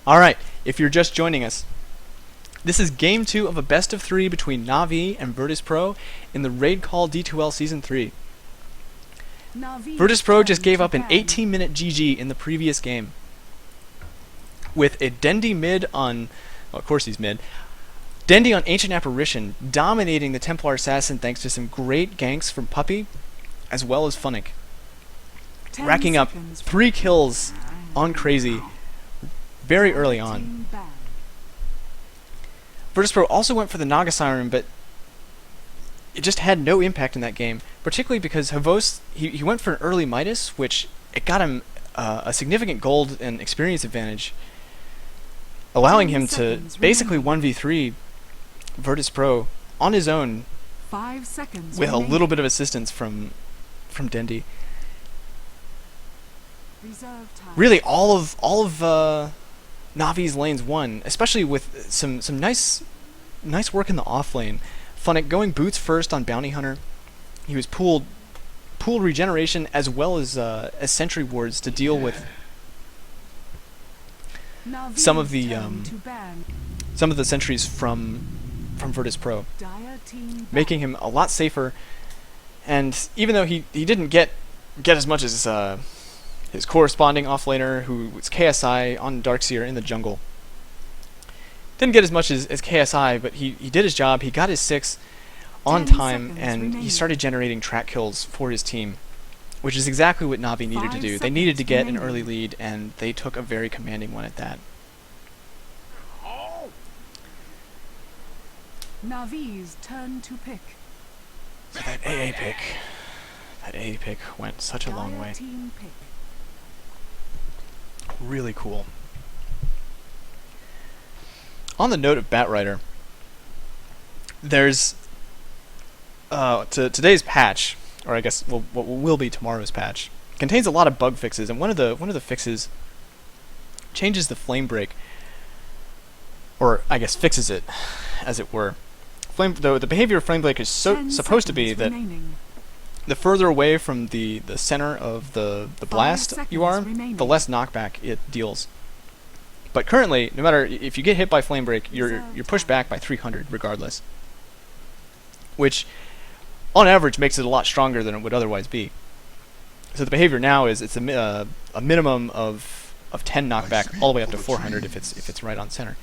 Alright, if you're just joining us, this is Game 2 of a best of 3 between Navi and virtus.pro in the RaidCall D2L Season 3. virtus.pro just gave up an 18-minute GG in the previous game, with a dendi mid on, well, of course he's mid, dendi on Ancient Apparition, dominating the Templar Assassin thanks to some great ganks from Puppey, as well as Funnik, racking up 3 kills on Crazy very early on. virtus.pro also went for the Naga Siren, but it just had no impact in that game, particularly because hvost, he went for an early Midas, which it got him a significant gold and experience advantage, allowing him to basically 1v3 virtus.pro on his own 5 seconds with a little bit of assistance from dendi. Really, all of Navi's lanes won, especially with some nice work in the off lane. Funnik going boots first on Bounty Hunter. He was pooled regeneration as well as sentry wards to deal with some of the sentries from virtus.pro, making him a lot safer. And even though he didn't get as much as his corresponding offlaner, who was KSI on Darkseer in the jungle, didn't get as much as KSI, but he did his job. He got his 6 on time, and he started generating track kills for his team, which is exactly what Navi needed to do. They needed to get an early lead, and they took a very commanding one at that. Navi's turn to pick. So that AA pick went such a long way. Really cool. On the note of Batrider, there's today's patch, or I guess what will be tomorrow's patch, contains a lot of bug fixes, and one of the fixes changes the flame break, or I guess fixes it, as it were. The behavior of flame break is supposed to be that the further away from the center of the blast you are, the less knockback it deals. But currently, no matter if you get hit by flame break, you're pushed back by 300 regardless, which on average makes it a lot stronger than it would otherwise be. So the behavior now is it's a minimum of 10 knockback all the way up to 400 if it's right on center.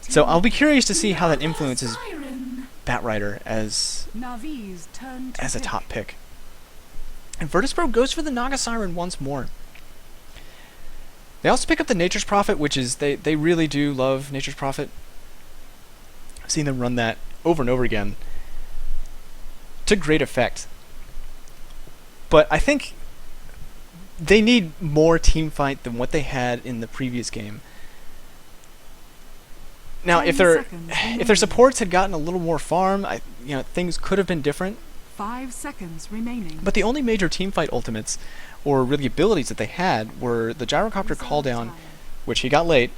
So I'll be curious to see how that influences Batrider as a top pick. And virtus.pro goes for the Naga Siren once more. They also pick up the Nature's Prophet, which is they really do love Nature's Prophet. I've seen them run that over and over again to great effect. But I think they need more team fight than what they had in the previous game. Now, if their supports had gotten a little more farm, things could have been different. 5 seconds remaining. But the only major teamfight ultimates, or really abilities that they had, were the Gyrocopter Call Down, which he got late,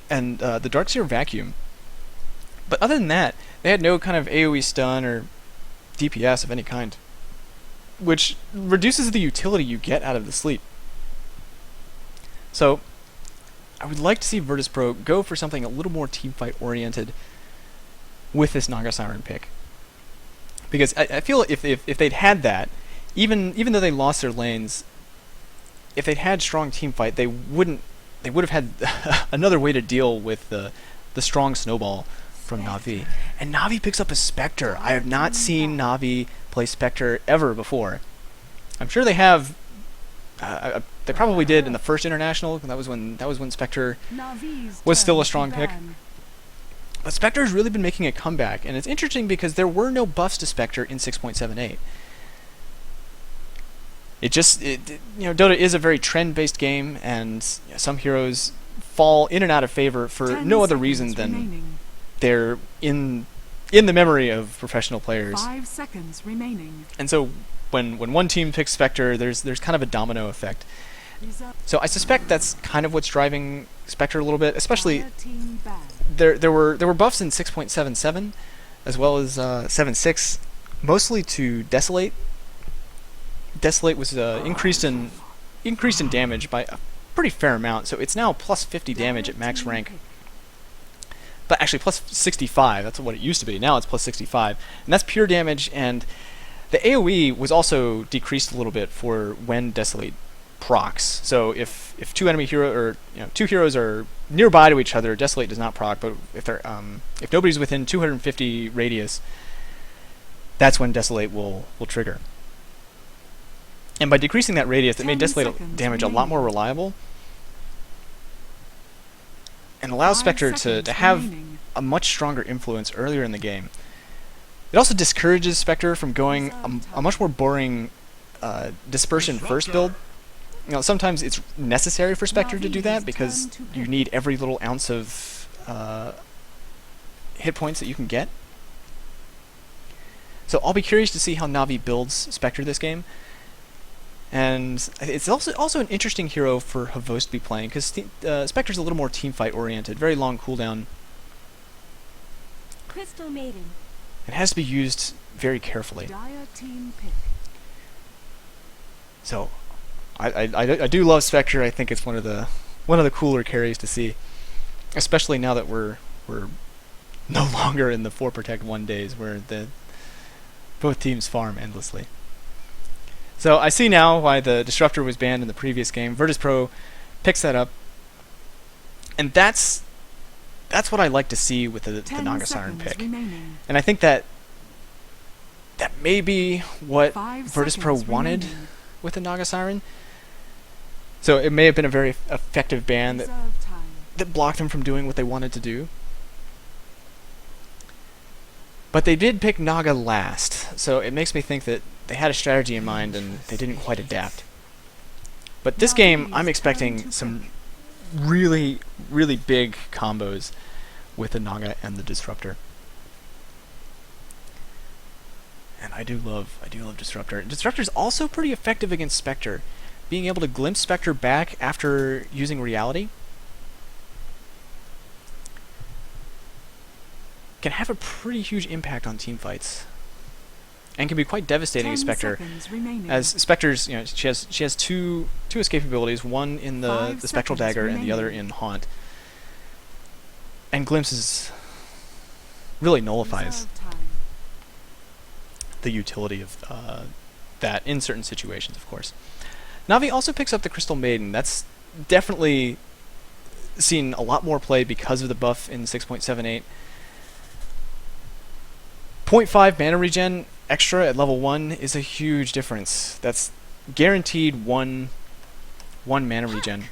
and the Darkseer Vacuum. But other than that, they had no kind of AoE stun or DPS of any kind, which reduces the utility you get out of the sleep. So I would like to see virtus.pro go for something a little more teamfight oriented with this Naga Siren pick, because I feel if they'd had that, even though they lost their lanes, if they'd had strong teamfight, they would have had another way to deal with the strong snowball from Navi. And Navi picks up a Spectre. I have not seen Navi play Spectre ever before. I'm sure they have. They probably did in the first international. That was when Spectre was still a strong pick. But Spectre has really been making a comeback, and it's interesting because there were no buffs to Spectre in 6.78. Dota is a very trend-based game, and some heroes fall in and out of favor for no other reason than they're in the memory of professional players. 5 seconds remaining. And so when one team picks Spectre, there's kind of a domino effect. So I suspect that's kind of what's driving Spectre a little bit, especially there were buffs in 6.77 as well as 7.6, mostly to Desolate. Desolate was increased in damage by pretty fair amount. So it's now plus 50 damage at max rank. But actually plus 65, that's what it used to be. Now it's plus 65. And that's pure damage, and the AoE was also decreased a little bit for when Desolate procs. So if two enemy hero or two heroes are nearby to each other, Desolate does not proc, but if they're if nobody's within 250 radius, that's when Desolate will trigger. And by decreasing that radius, it made Desolate damage a lot more reliable, and allows Spectre to have a much stronger influence earlier in the game. It also discourages Spectre from going a much more boring dispersion first build. Sometimes it's necessary for Spectre to do that because you need every little ounce of hit points that you can get. So I'll be curious to see how Navi builds Spectre this game. And it's also an interesting hero for hvost to be playing, because Spectre's a little more teamfight oriented, very long cooldown. Crystal Maiden. It has to be used very carefully. So I do love Spectre. I think it's one of the cooler carries to see, especially now that we're no longer in the 4 protect 1 days where both teams farm endlessly. So I see now why the Disruptor was banned in the previous game. Virtus.pro picks that up, and that's what I like to see with the Naga Siren pick. Remaining. And I think that may be what Virtus.pro wanted with the Naga Siren. So it may have been a very effective ban that blocked them from doing what they wanted to do. But they did pick Naga last, so it makes me think that they had a strategy in mind and they didn't quite adapt. But this game, I'm expecting some really, really big combos with the Naga and the Disruptor. And I do love Disruptor. Disruptor's also pretty effective against Spectre. Being able to glimpse Spectre back after using Reality can have a pretty huge impact on team fights, and can be quite devastating to Spectre. As Spectre's, she has two escape abilities, one in the Spectral Dagger and the other in Haunt. And Glimpses really nullifies the utility of that in certain situations, of course. Navi also picks up the Crystal Maiden. That's definitely seen a lot more play because of the buff in 6.78. 0.5 mana regen extra at level 1 is a huge difference. That's guaranteed one mana regen.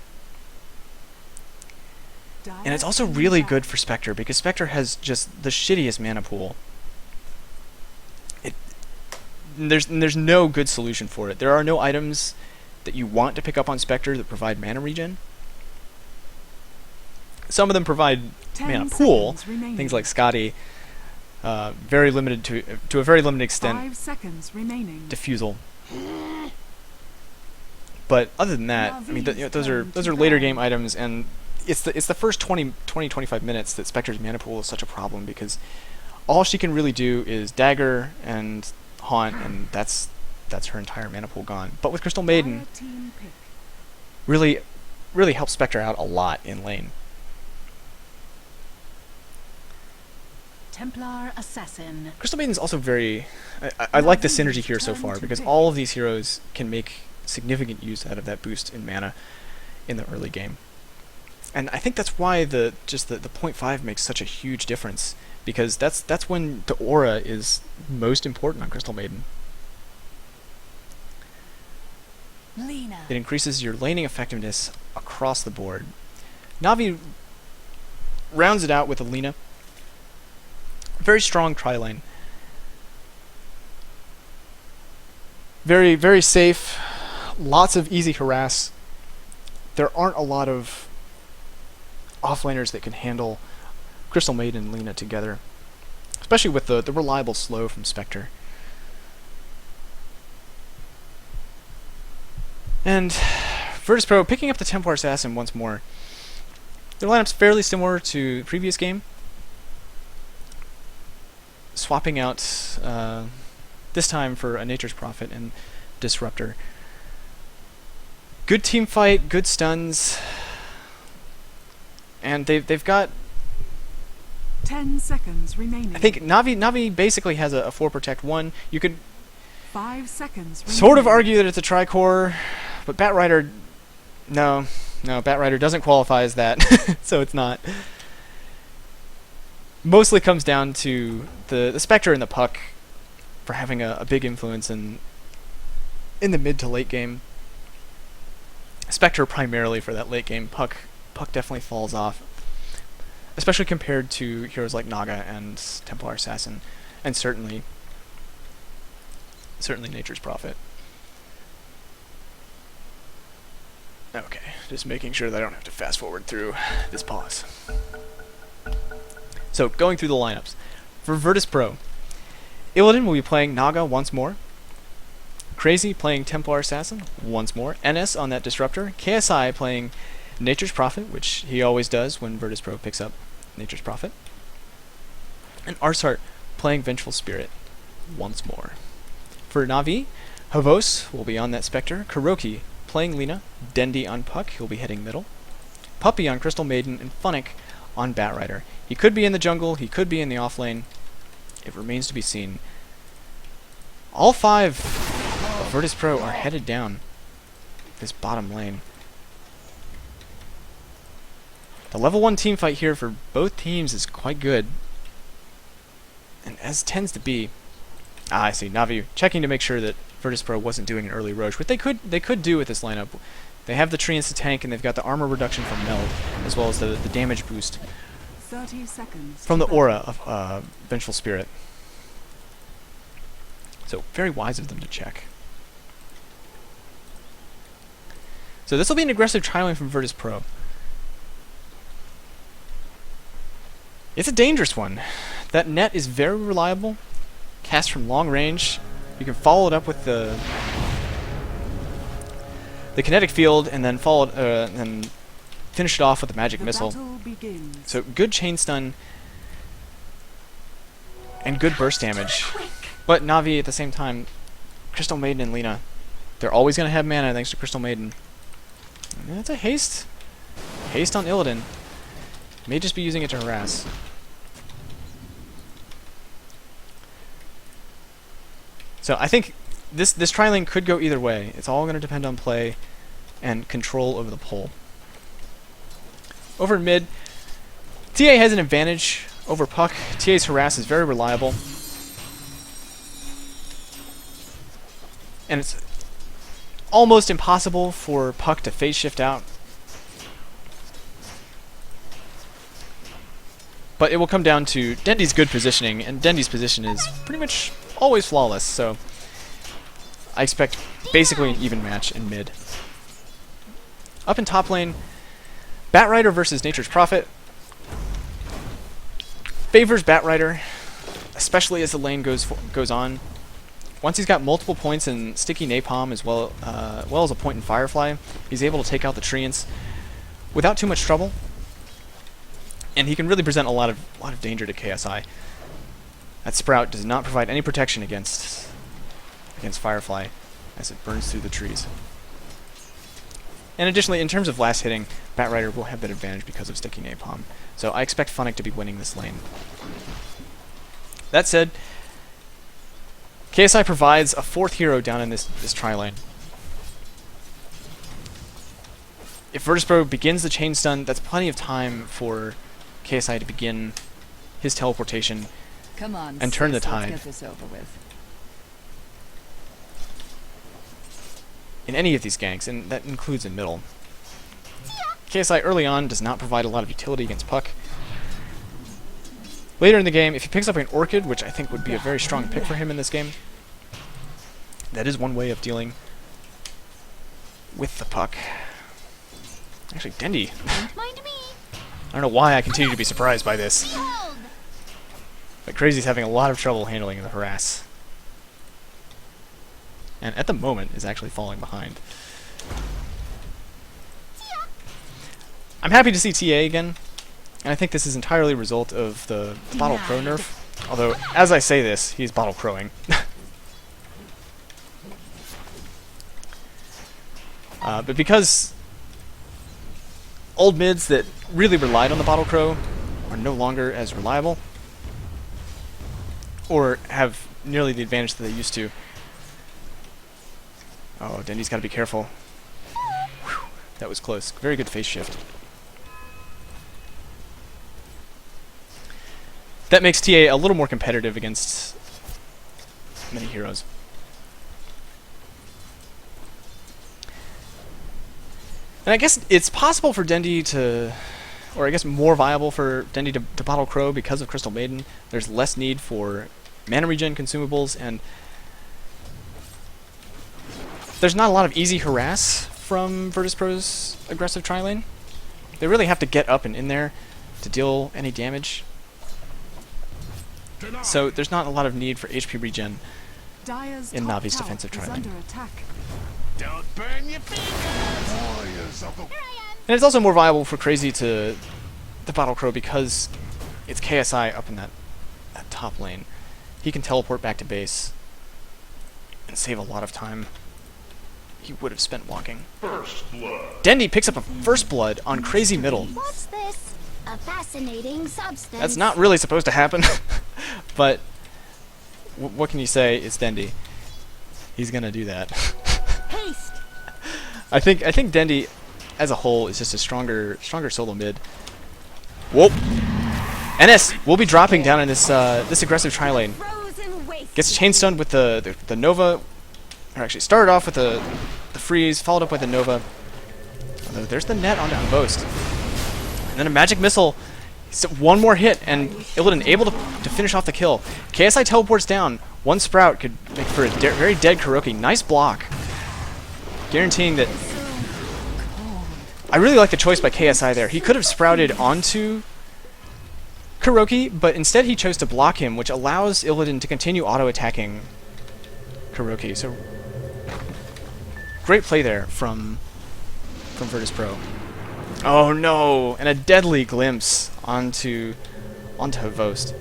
And it's also really good for Spectre, because Spectre has just the shittiest mana pool. There's no good solution for it. There are no items that you want to pick up on Spectre that provide mana regen. Some of them provide mana pool, things like Scotty. Very limited to a very limited extent. 5 seconds remaining. Diffusal. But other than that, I mean, those are later game items, and it's the first 20-25 minutes that Spectre's mana pool is such a problem, because all she can really do is Dagger and Haunt, and that's her entire mana pool gone. But with Crystal Maiden, really helps Spectre out a lot in lane. Templar Assassin. Crystal Maiden is also very... I like the synergy here so far, because all of these heroes can make significant use out of that boost in mana in the early game. And I think that's why the 0.5 makes such a huge difference, because that's when the aura is most important on Crystal Maiden. Lina. It increases your laning effectiveness across the board. Navi rounds it out with a Lina. Very strong tri-lane. Very, very safe. Lots of easy harass. There aren't a lot of offlaners that can handle Crystal Maiden and Lina together, especially with the reliable slow from Spectre. And Virtus.pro picking up the Templar Assassin once more. Their lineup's fairly similar to the previous game, swapping out this time for a Nature's Prophet and Disruptor. Good team fight, good stuns, and they've got. 10 seconds remaining. I think Navi basically has a 4 protect 1. You could 5 seconds remaining. sort of argue that it's a tricore, but Batrider, no, Batrider doesn't qualify as that, so it's not. Mostly comes down to the Spectre and the Puck for having a big influence in the mid to late game. Spectre primarily for that late game. Puck definitely falls off, especially compared to heroes like Naga and Templar Assassin, and certainly Nature's Prophet. Okay, just making sure that I don't have to fast forward through this pause. So, going through the lineups. For virtus.pro, illidan will be playing Naga once more. Crazy playing Templar Assassin once more. NS on that Disruptor. KSI playing Nature's Prophet, which he always does when virtus.pro picks up Nature's Prophet. And ars-art playing Vengeful Spirit once more. For Navi, hvost will be on that Spectre. Kuroky playing Lina. Dendi on Puck, he'll be hitting middle. Puppey on Crystal Maiden, and funnik on Batrider. He could be in the jungle, he could be in the off lane. It remains to be seen. All 5 of virtus.pro are headed down this bottom lane. The level 1 team fight here for both teams is quite good. And as tends to be... I see, Navi checking to make sure that virtus.pro wasn't doing an early Roche, which they could do with this lineup. They have the treants to tank, and they've got the armor reduction from Meld, as well as the damage boost 30 seconds from the aura of Vengeful Spirit. So, very wise of them to check. So this will be an aggressive trialing from virtus.pro. It's a dangerous one. That net is very reliable. Cast from long range. You can follow it up with the kinetic field, and then and finish it off with the magic missile. So good chain stun and good burst damage. But Navi at the same time, Crystal Maiden and Lina, they're always going to have mana thanks to Crystal Maiden. And that's a haste. Haste on Illidan. May just be using it to harass. So I think this trialing could go either way. It's all going to depend on play and control over the pole. Over in mid, TA has an advantage over Puck. TA's harass is very reliable. And it's almost impossible for Puck to phase shift out. But it will come down to Dendi's good positioning, and Dendi's position is pretty much always flawless, so I expect basically an even match in mid. Up in top lane, Batrider versus Nature's Prophet. Favors Batrider, especially as the lane goes on. Once he's got multiple points in Sticky Napalm as well as a point in Firefly, he's able to take out the treants without too much trouble. And he can really present a lot of danger to KSI. That Sprout does not provide any protection against Firefly as it burns through the trees. And additionally, in terms of last hitting, Batrider will have that advantage because of Sticky Napalm. So I expect funnik to be winning this lane. That said, KSI provides a 4th hero down in this tri-lane. If virtus.pro begins the chain stun, that's plenty of time for KSI to begin his teleportation. Come on, and turn the let's tide. get this over with. In any of these ganks, and that includes in middle. KSI early on does not provide a lot of utility against Puck. Later in the game, if he picks up an Orchid, which I think would be a very strong pick for him in this game, that is one way of dealing with the Puck. Actually, Dendi. Don't mind me. I don't know why I continue to be surprised by this. Behold. But Crazy's having a lot of trouble handling the harass. And at the moment is actually falling behind. I'm happy to see TA again, and I think this is entirely a result of the Bottle Crow nerf. Although, as I say this, he's Bottle Crowing. But because old mids that really relied on the Bottle Crow are no longer as reliable, or have nearly the advantage that they used to. Oh, Dendi's got to be careful. Whew, that was close. Very good phase shift. That makes TA a little more competitive against many heroes. And I guess it's possible for Dendi to, or I guess more viable for Dendi to Bottle Crow because of Crystal Maiden. There's less need for mana regen consumables, and there's not a lot of easy harass from virtus.pro's aggressive tri-lane. They really have to get up and in there to deal any damage. So there's not a lot of need for HP regen Dire's in top Navi's tower defensive is tri-lane. under attack. Don't burn your fingers! Warriors of the... And it's also more viable for Crazy to Bottle Crow because it's KSI up in that top lane. He can teleport back to base and save a lot of time he would have spent walking. First blood. Dendi picks up a first blood on Crazy middle. What's this? A fascinating substance. That's not really supposed to happen, but what can you say? It's Dendi. He's gonna do that. Haste. I think Dendi, as a whole, is just a stronger solo mid. Whoop! NS will be dropping down in this this aggressive tri lane. Frozen waste. Gets chain stunned with the Nova, or actually started off with the freeze, followed up with the Nova. Although there's the net onto hvost. And then a magic missile. So one more hit, and illidan able to finish off the kill. KSI teleports down. One sprout could make for a very dead kuroky. Nice block. Guaranteeing that... I really like the choice by KSI there. He could have sprouted onto kuroky, but instead he chose to block him, which allows illidan to continue auto-attacking kuroky. So, great play there from virtus.pro. Oh no! And a deadly glimpse onto hvost.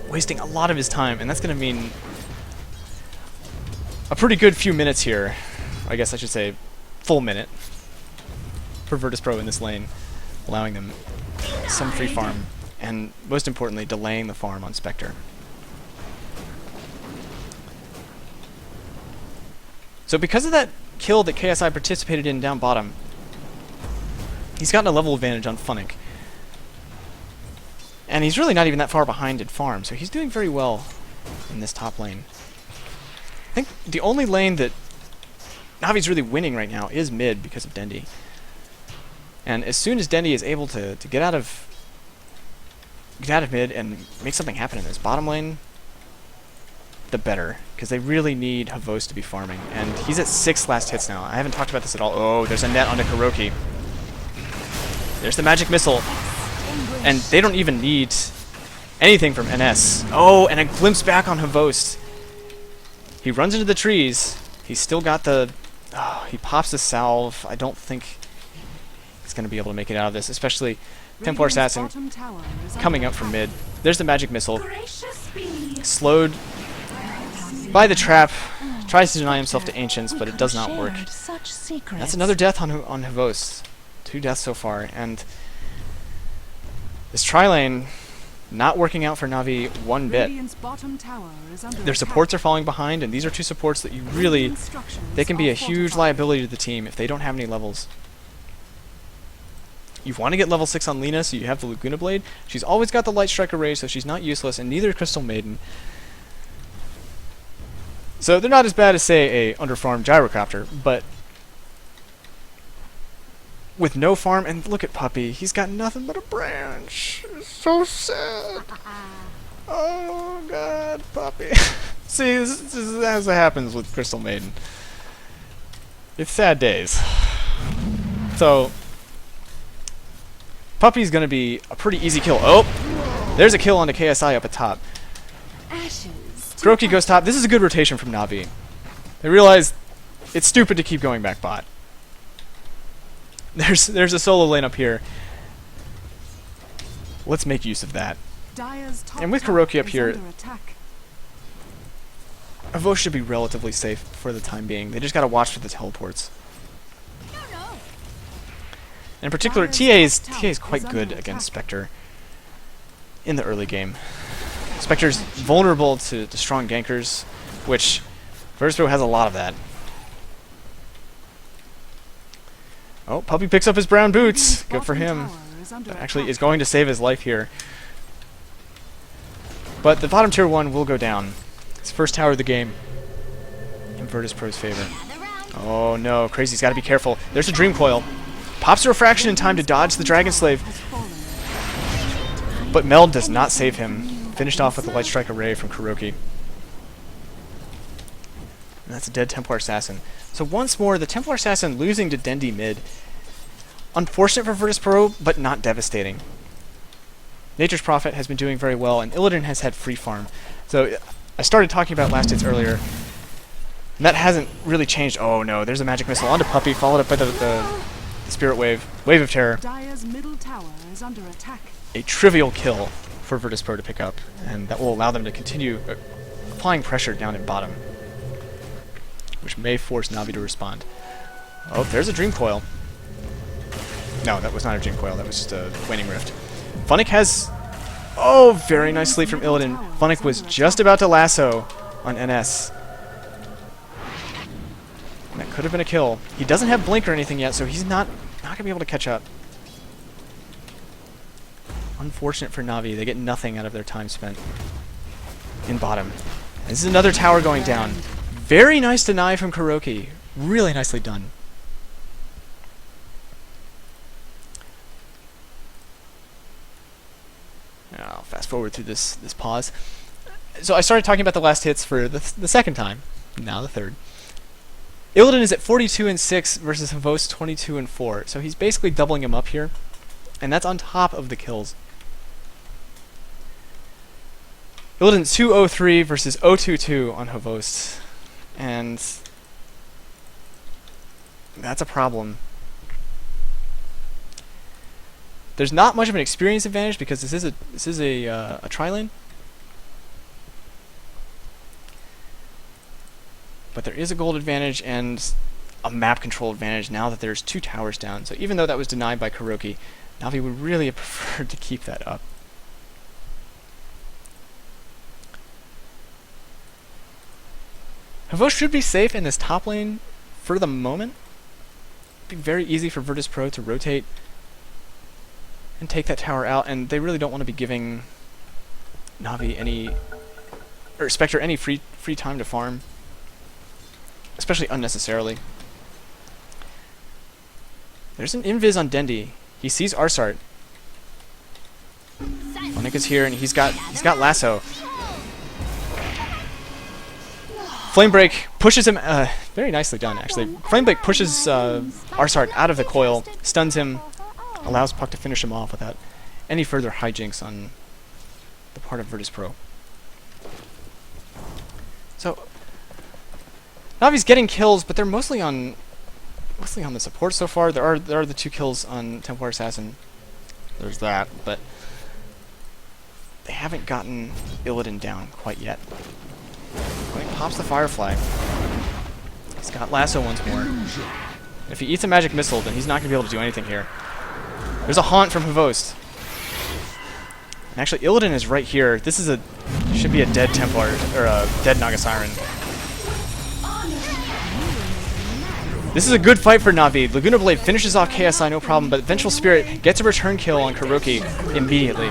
Wasting a lot of his time, and that's going to mean a pretty good few minutes here. I guess I should say full minute for virtus.pro in this lane, allowing them some free farm, and most importantly, delaying the farm on Spectre. So because of that kill that KSI participated in down bottom, he's gotten a level advantage on funnik. And he's really not even that far behind in farm, so he's doing very well in this top lane. I think the only lane that Navi's really winning right now is mid because of Dendi. And as soon as Dendi is able to get out of mid and make something happen in this bottom lane, the better, because they really need hvost to be farming. And he's at 6 last hits now. I haven't talked about this at all. Oh, there's a net onto kuroky. There's the magic missile. And they don't even need anything from NS. Oh, and a glimpse back on hvost. He runs into the trees. He's still got the... Oh, he pops the salve. I don't think he's going to be able to make it out of this, especially Templar Assassin Bottom tower is coming under up from attack. mid. There's the magic missile. Slowed by the trap. Tries to deny himself to Ancients, but it does not work. Such secrets. That's another death on hvost. 2 deaths so far, and this tri-lane not working out for Navi one bit. Radiant's bottom tower is under Their supports are falling behind, and these are 2 supports that you really... They can be a huge liability to the team if they don't have any levels. You want to get level 6 on Lina, so you have the Laguna Blade. She's always got the Light Strike Array, so she's not useless, and neither is Crystal Maiden. So they're not as bad as, say, a underfarmed Gyrocopter, but with no farm, and look at Puppey, he's got nothing but a branch. It's so sad. Oh god, Puppey. See, this is as it happens with Crystal Maiden. It's sad days. So, Puppey's gonna be a pretty easy kill. Oh! There's a kill onto KSI up at top. Ashes. kuroky goes top. This is a good rotation from Navi. They realize it's stupid to keep going back bot. There's a solo lane up here. Let's make use of that. Dire's top And with tower kuroky up is here- under attack. hvost should be relatively safe for the time being. They just gotta watch for the teleports. In particular, TA is quite good against Spectre in the early game. Spectre's vulnerable to strong gankers, which virtus.pro has a lot of that. Oh, Puppey picks up his brown boots. Good for him. That actually is going to save his life here. But the bottom tier 1 will go down. It's the first tower of the game in virtus.pro's favor. Oh no, Crazy's got to be careful. There's a Dream Coil. Pops a refraction in time to dodge the Dragon Slave. But Meld does not save him. Finished off with a Light Strike Array from Kuroky. And that's a dead Templar Assassin. So once more, the Templar Assassin losing to Dendi mid. Unfortunate for virtus.pro, but not devastating. Nature's Prophet has been doing very well, and Illidan has had free farm. So I started talking about last hits earlier, and that hasn't really changed. Oh no, there's a Magic Missile onto Puppey, followed up by the Spirit Wave. Wave of Terror. Dire's middle tower is under attack. A trivial kill for virtus.pro to pick up, and that will allow them to continue applying pressure down in bottom, which may force Navi to respond. Oh, there's a Dream Coil. No, that was not a Dream Coil, that was just a Waning Rift. Funnik has... Oh, very nice sleep from Illidan. Funnik was just about to lasso on NS. And that could have been a kill. He doesn't have Blink or anything yet, so he's not going to be able to catch up. Unfortunate for Navi, they get nothing out of their time spent in bottom. This is another tower going down. Very nice deny from Kuroky. Really nicely done. I'll fast forward through this pause. So I started talking about the last hits for the second time. Now the third. Illidan is at 42-6 versus hvost 22-4. So he's basically doubling him up here. And that's on top of the kills. Illidan 2-0-3 versus 0-2-2 on hvost. And that's a problem. There's not much of an experience advantage because this is a tri-lane. But there is a gold advantage and a map control advantage now that there's 2 towers down. So even though that was denied by Kuroky, Navi would really have preferred to keep that up. hvost should be safe in this top lane for the moment. It'd be very easy for virtus.pro to rotate and take that tower out, and they really don't want to be giving Navi any, or Spectre any free time to farm, especially unnecessarily. There's an invis on Dendi. He sees ars-art. Funnik is here, and he's got lasso. Flamebreak pushes him. Very nicely done, actually. Flamebreak pushes ars-art out of the coil, stuns him, allows Puck to finish him off without any further hijinks on the part of virtus.pro. So Navi's getting kills, but they're mostly on the support so far. There are the 2 kills on Templar Assassin. There's that, but they haven't gotten Illidan down quite yet. He pops the Firefly. He's got lasso once more. If he eats a magic missile, then he's not going to be able to do anything here. There's a haunt from hvost. And actually, Illidan is right here. This is should be a dead Templar, or a dead Naga Siren. This is a good fight for Navi. Laguna Blade finishes off KSI, no problem, but Vengeful Spirit gets a return kill on Kuroky immediately.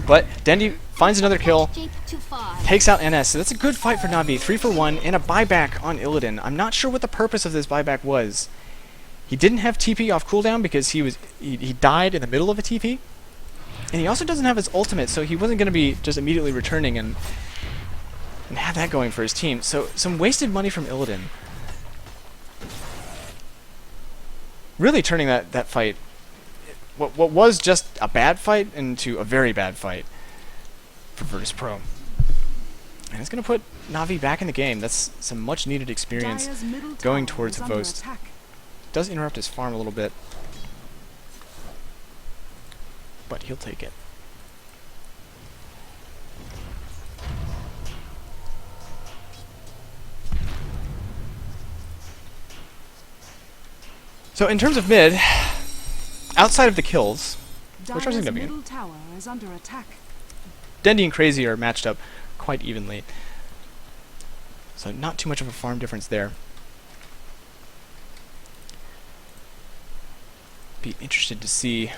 But Dendi finds another kill, takes out NS. So that's a good fight for Navi. 3 for 1 and a buyback on Illidan. I'm not sure what the purpose of this buyback was. He didn't have TP off cooldown because he died in the middle of a TP. And he also doesn't have his ultimate, so he wasn't going to be just immediately returning and have that going for his team. So some wasted money from Illidan. Really turning that fight, what was just a bad fight, into a very bad fight for virtus.pro. And it's going to put Navi back in the game. That's some much needed experience going towards hvost. Does interrupt his farm a little bit, but he'll take it. So in terms of mid, outside of the kills, which are Dire's significant, middle tower is under attack. Dendi and Crazy are matched up quite evenly. So not too much of a farm difference there. Be interested to see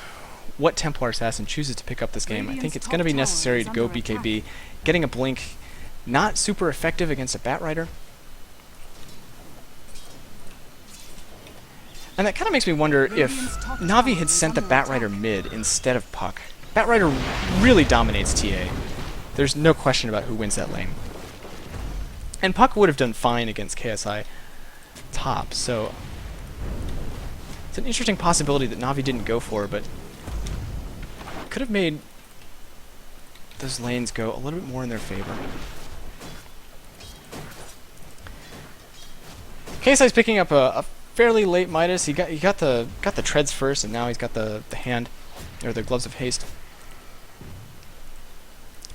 what Templar Assassin chooses to pick up this game. I think it's going to be necessary to go BKB. Getting a blink, not super effective against a Batrider. And that kind of makes me wonder if Navi had sent the Batrider mid instead of Puck. Batrider really dominates TA. There's no question about who wins that lane. And Puck would have done fine against KSI top, so it's an interesting possibility that Navi didn't go for, but could have made those lanes go a little bit more in their favor. KSI's picking up a fairly late Midas. He got the treads first, and now he's got the hand or the gloves of haste.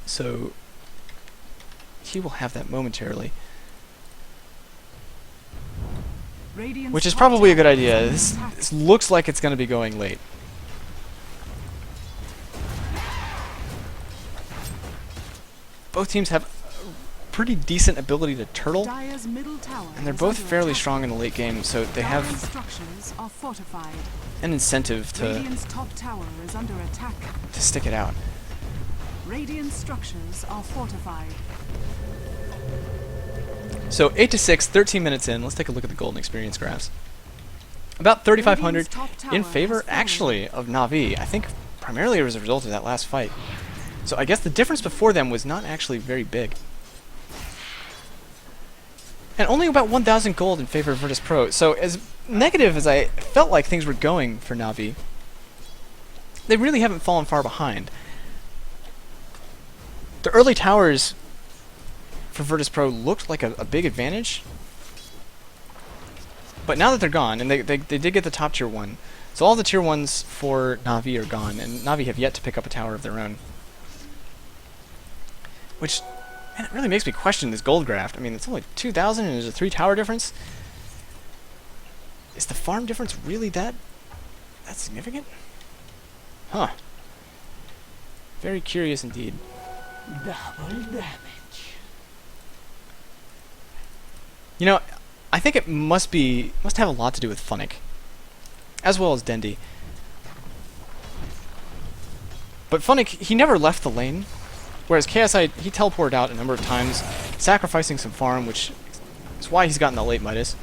So he will have that momentarily, Radiant's which is top probably a good tower idea. is under attack. This looks like it's going to be going late. Both teams have a pretty decent ability to turtle, Dire's middle tower and they're is both under fairly attack. strong in the late game, so they Dire's have structures are fortified. an incentive to Radiant's top tower is under attack. stick it out. Radiant structures are fortified. So 8 to 6, 13 minutes in. Let's take a look at the golden experience graphs. About 3,500 Radiant's top tower in favor, has fallen. actually, of Navi. I think primarily as a result of that last fight. So I guess the difference before them was not actually very big. And only about 1,000 gold in favor of virtus.pro. So as negative as I felt like things were going for Navi, they really haven't fallen far behind. The early towers for virtus.pro looked like a big advantage. But now that they're gone, and they did get the top tier 1, so all the tier 1s for Navi are gone, and Navi have yet to pick up a tower of their own. Which, man, it really makes me question this gold graph. I mean, it's only 2,000 and there's a 3 tower difference. Is the farm difference really that significant? Huh. Very curious indeed. Double damage. You know, I think it must have a lot to do with funnik, as well as dendi. But funnik, he never left the lane, whereas KSI, he teleported out a number of times, sacrificing some farm, which is why he's gotten the late Midas.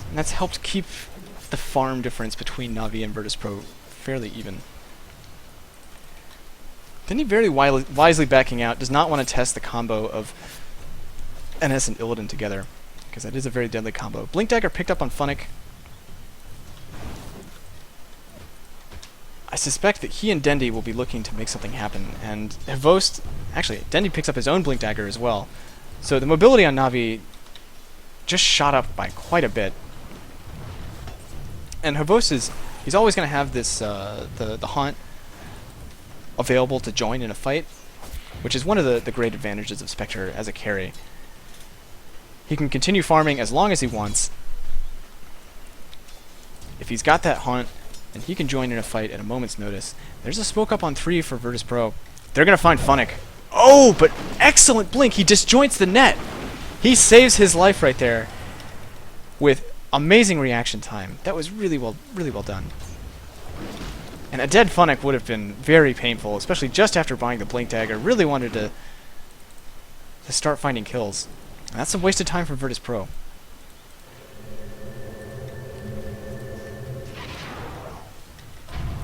And that's helped keep the farm difference between Navi and virtus.pro fairly even. Dendi very wisely backing out, does not want to test the combo of NS and Illidan together, because that is a very deadly combo. Blink Dagger picked up on funnik. I suspect that he and Dendi will be looking to make something happen, and hvost, actually, Dendi picks up his own Blink Dagger as well. So the mobility on Navi just shot up by quite a bit. And hvost he's always going to have this, the haunt available to join in a fight, which is one of the great advantages of Spectre as a carry. He can continue farming as long as he wants. If he's got that haunt, and he can join in a fight at a moment's notice. There's a smoke up on 3 for virtus.pro. They're going to find funnik. Oh, but excellent blink. He disjoints the net. He saves his life right there with amazing reaction time. That was really well done. And a dead funnik would have been very painful, especially just after buying the Blink Dagger. Really wanted to start finding kills. And that's a waste of time for virtus.pro.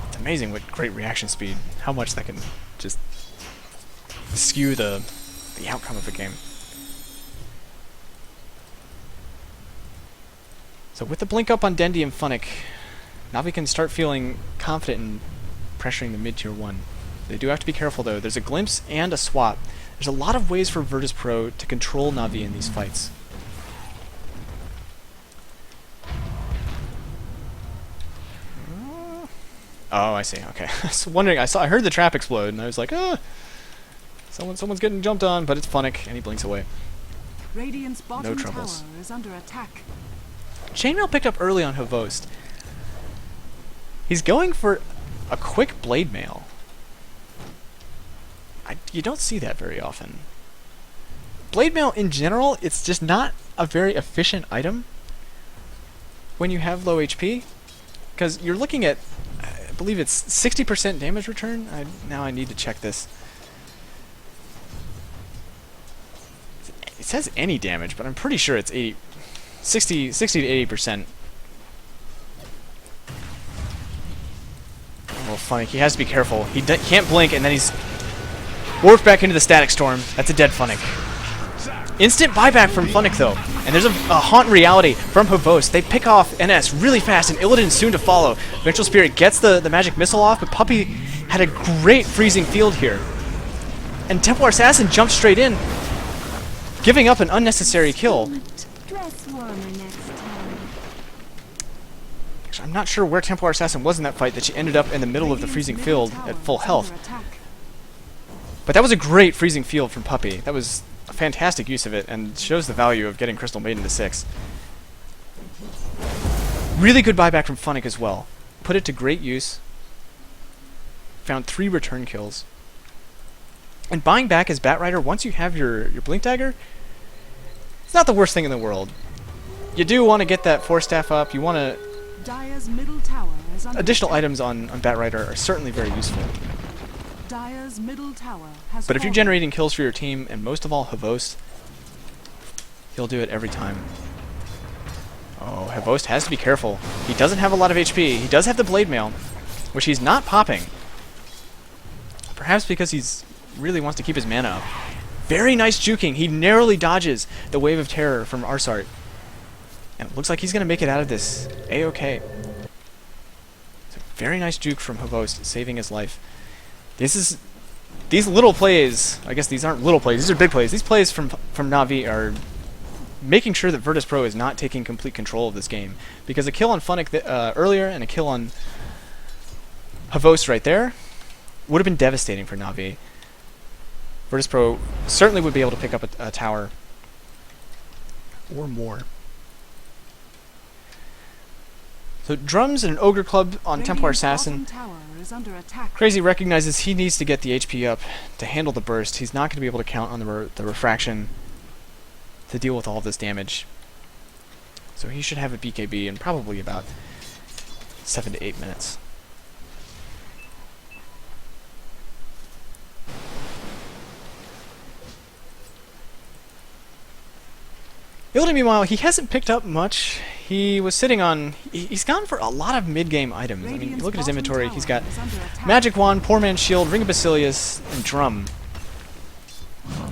It's amazing what great reaction speed, how much that can just skew the outcome of a game. So with the blink up on Dendi and funnik, Navi can start feeling confident in pressuring the mid-tier 1. They do have to be careful though. There's a glimpse and a swap. There's a lot of ways for virtus.pro to control Navi in these fights. Oh, I see. Okay. I was wondering. I heard the trap explode, and I was like, ah, someone's getting jumped on, but it's funnik, and he blinks away. Radiant's bottom tower troubles. is under attack. Chainmail picked up early on hvost. He's going for a quick blade mail. You don't see that very often. Blade mail in general, it's just not a very efficient item when you have low HP, because you're looking at, I believe it's 60% damage return. Now I need to check this. It says any damage, but I'm pretty sure it's 60 to 80%. Oh, funnik. He has to be careful. He can't blink, and then he's warped back into the static storm. That's a dead funnik. Instant buyback from funnik, though. And there's a haunt reality from hvost. They pick off NS really fast, and illidan soon to follow. Vengeful Spirit gets the magic missile off, but Puppey had a great freezing field here. And Templar Assassin jumps straight in, giving up an unnecessary kill. Dress warmer next time. Actually, I'm not sure where Templar Assassin was in that fight, that she ended up in the middle of the freezing field at full health. But that was a great freezing field from Puppey. That was a fantastic use of it, and shows the value of getting Crystal Maiden to 6. Really good buyback from funnik as well. Put it to great use. Found 3 return kills. And buying back as Batrider, once you have your Blink Dagger, it's not the worst thing in the world. You do want to get that Force Staff up. You want to... Dire's middle tower is under Additional attack. items on Batrider are certainly very useful. Dire's middle tower has But if you're fallen. generating kills for your team, and most of all hvost, he'll do it every time. Oh, hvost has to be careful. He doesn't have a lot of HP. He does have the blade mail, which he's not popping. Perhaps because he's really wants to keep his mana up. Very nice juking. He narrowly dodges the wave of terror from ars-art. And it looks like he's going to make it out of this A-okay. So very nice juke from hvost, saving his life. These little plays, I guess these aren't little plays, these are big plays. These plays from Navi are making sure that virtus.pro is not taking complete control of this game. Because a kill on funnik earlier and a kill on hvost right there would have been devastating for Navi. virtus.pro certainly would be able to pick up a tower or more. So drums and an ogre club on Templar Radiant's Assassin. bottom tower is under attack. Crazy recognizes he needs to get the HP up to handle the burst. He's not going to be able to count on the refraction to deal with all of this damage. So he should have a BKB in probably about 7 to 8 minutes. illidan, meanwhile, he hasn't picked up much. He was sitting on... He's gone for a lot of mid-game items. I mean, look at his inventory. He's got Magic Wand, Poor Man's Shield, Ring of Basilius, and Drum.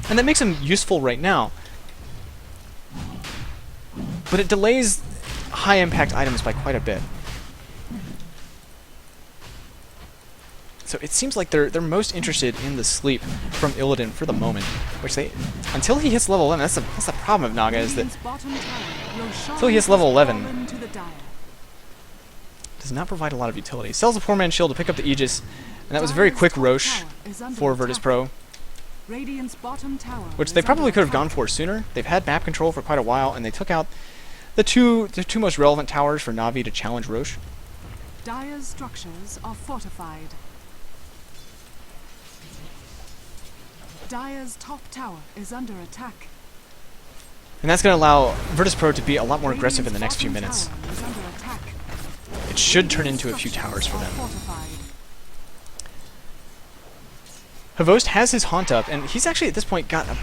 And that makes him useful right now. But it delays high-impact items by quite a bit. So it seems like they're most interested in the sleep from illidan for the moment, which they... Until he hits level 11, that's the problem of Naga, is that until he hits level 11, does not provide a lot of utility. Sells a Poor Man's Shield to pick up the Aegis, and that was a very quick Roche for virtus.pro, which they probably could have gone for sooner. They've had map control for quite a while, and they took out the two most relevant towers for Navi to challenge Roche. Dire's structures are fortified. Dire's top tower is under attack. And that's going to allow virtus.pro to be a lot more aggressive in the next few minutes. It should turn into a few towers for them. hvost has his haunt up, and he's actually at this point got a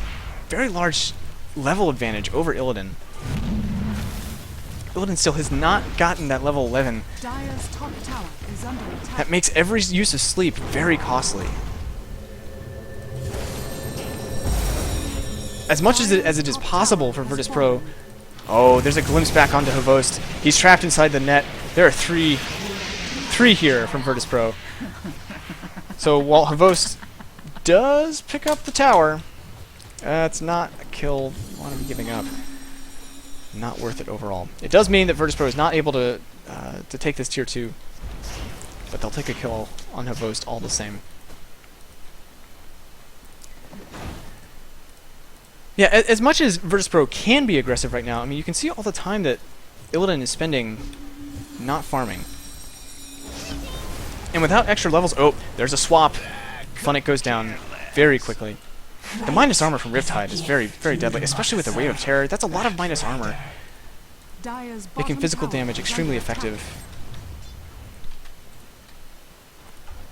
very large level advantage over illidan. illidan still has not gotten that level 11. Dire's top tower is under attack. That makes every use of sleep very costly. As much as it is possible for virtus.pro... Oh, there's a glimpse back onto hvost. He's trapped inside the net. There are three here from virtus.pro. So while hvost does pick up the tower, it's not a kill I want to be giving up. Not worth it overall. It does mean that virtus.pro is not able to take this tier 2, but they'll take a kill on hvost all the same. Yeah, as much as virtus.pro can be aggressive right now, I mean, you can see all the time that Illidan is spending not farming. And without extra levels... Oh, there's a swap. Funnik goes down very quickly. The minus armor from Riptide is very, very deadly, especially with the Wave of Terror. That's a lot of minus armor, Dire's making bottom physical tower damage is extremely under attack. effective.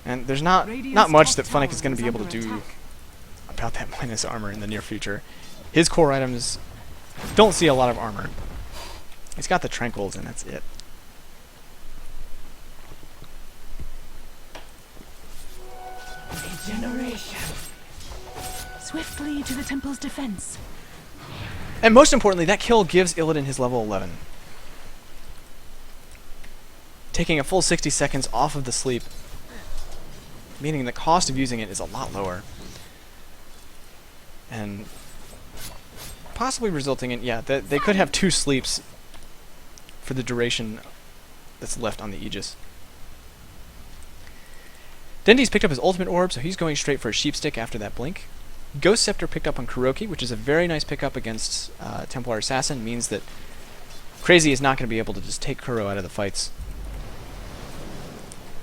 And there's not Radiant's much top that Funnik is tower going to be able to under do attack. about that minus armor in the near future. His core items don't see a lot of armor. He's got the Tranquils, and that's it. Regeneration. Swiftly to the temple's defense. And most importantly, that kill gives Illidan his level 11. Taking a full 60 seconds off of the sleep, meaning the cost of using it is a lot lower. And possibly resulting in, yeah, they could have 2 sleeps for the duration that's left on the Aegis. Dendi's picked up his ultimate orb, so he's going straight for a sheep stick after that blink. Ghost Scepter picked up on Kuroky, which is a very nice pickup against Templar Assassin. Means that Crazy is not going to be able to just take Kuro out of the fights.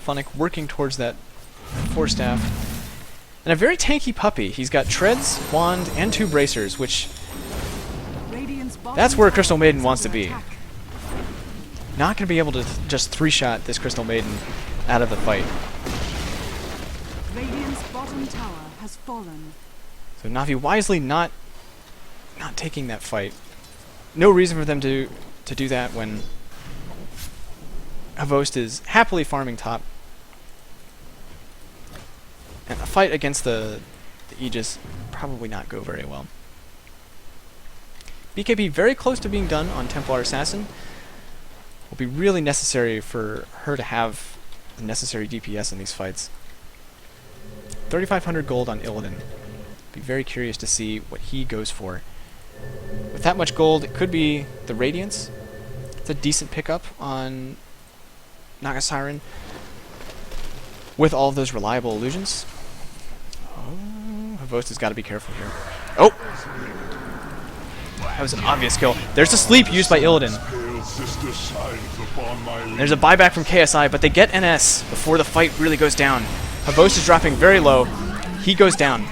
Funnik working towards that Force Staff. And a very tanky puppy. He's got Treads, Wand, and 2 Bracers, which... Radiant's bottom That's where tower Crystal Maiden is wants under to be. attack. Not going to be able to just 3-shot this Crystal Maiden out of the fight. Radiant's bottom tower has fallen. So Navi wisely not taking that fight. No reason for them to do that when hvost is happily farming top. And a fight against the Aegis probably not go very well. BKB very close to being done on Templar Assassin. Will be really necessary for her to have the necessary DPS in these fights. 3,500 gold on Illidan. Be very curious to see what he goes for. With that much gold, it could be the Radiance. It's a decent pickup on Naga Siren with all of those reliable illusions. Oh, hvost has got to be careful here. Oh! That was an obvious kill. There's a sleep used by Illidan. There's a buyback from KSI, but they get NS before the fight really goes down. hvost is dropping very low. He goes down.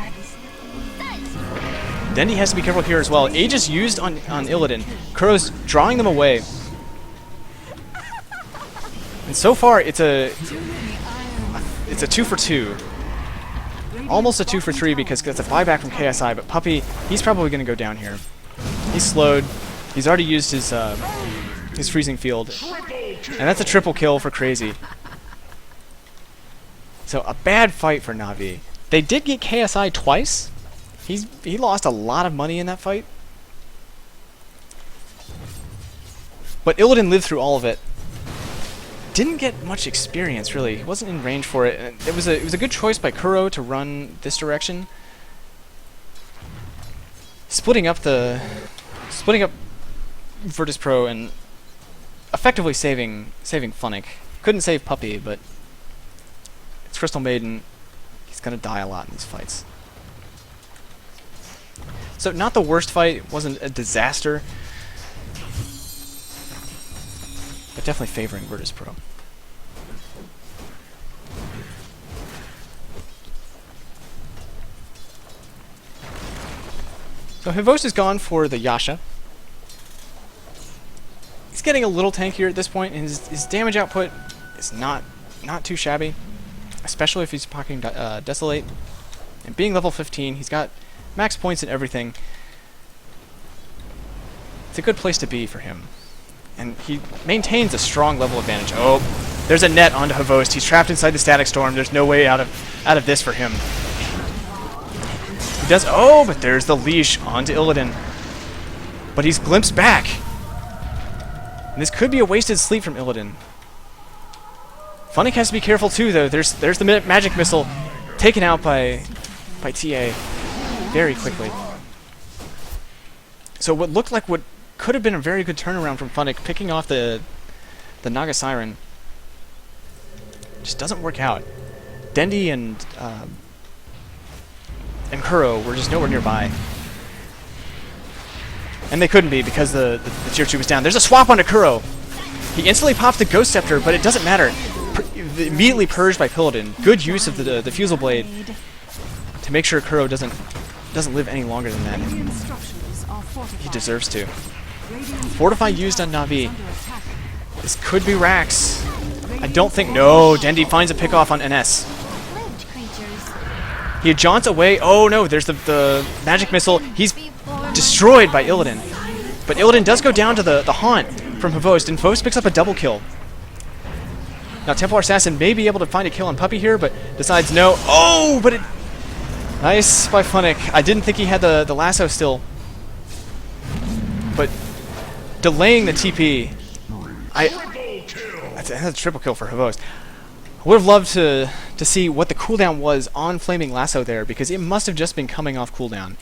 Dendi has to be careful here as well. Aegis used on Illidan. Kuro's drawing them away. And so far, it's a 2 for 2. Almost a 2 for 3 because it's a buyback from KSI, but Puppey, he's probably going to go down here. He's slowed. He's already used his freezing field. And that's a triple kill for Crazy. So a bad fight for Navi. They did get KSI twice. He lost a lot of money in that fight. But Illidan lived through all of it. Didn't get much experience, really. He wasn't in range for it. And it was a good choice by Kuro to run this direction. Splitting up virtus.pro and effectively saving Funnik. Couldn't save Puppey, but it's Crystal Maiden. He's gonna die a lot in these fights. So not the worst fight, it wasn't a disaster, but definitely favoring virtus.pro. So hvost is gone for the Yasha. He's getting a little tankier at this point, and his damage output is not too shabby, especially if he's pocketing Desolate. And being level 15, he's got max points and everything. It's a good place to be for him. And he maintains a strong level advantage. Oh, there's a net onto hvost. He's trapped inside the Static Storm. There's no way out of this for him. He does. Oh, but there's the leash onto Illidan. But he's glimpsed back. And this could be a wasted sleep from Illidan. Funnik has to be careful too, though. There's the magic missile taken out by TA very quickly. So what looked like what could have been a very good turnaround from Funnik, picking off the Naga Siren, just doesn't work out. Dendi and Kuro were just nowhere nearby. And they couldn't be because the tier 2 was down. There's a swap onto Kuro. He instantly pops the Ghost Scepter, but it doesn't matter. Immediately purged by Illidan. Good use of the Fusel Blade to make sure Kuro doesn't live any longer than that. He deserves to. Fortify used on Navi. This could be Rax. I don't think... No, Dendi finds a pick off on NS. He jaunts away. Oh no, there's the magic missile. He's destroyed by Illidan. But Illidan does go down to the haunt from hvost, and hvost picks up a double kill. Now Templar Assassin may be able to find a kill on Puppey here, but decides no. Oh, but it... Nice by funnik. I didn't think he had the lasso still. But delaying the TP... That's a triple kill for hvost. I would have loved to see what the cooldown was on Flaming Lasso there, because it must have just been coming off cooldown.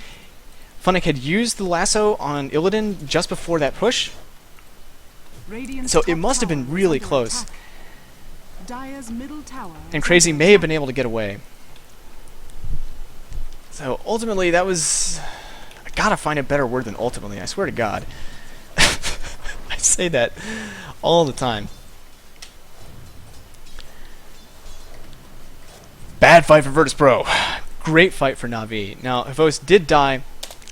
Funnik had used the lasso on Illidan just before that push, so it must have been really close. And Crazy may have been able to get away. So ultimately that was... I gotta find a better word than ultimately, I swear to God. I say that all the time. Bad fight for virtus.pro. Great fight for Navi. Now, hvost did die.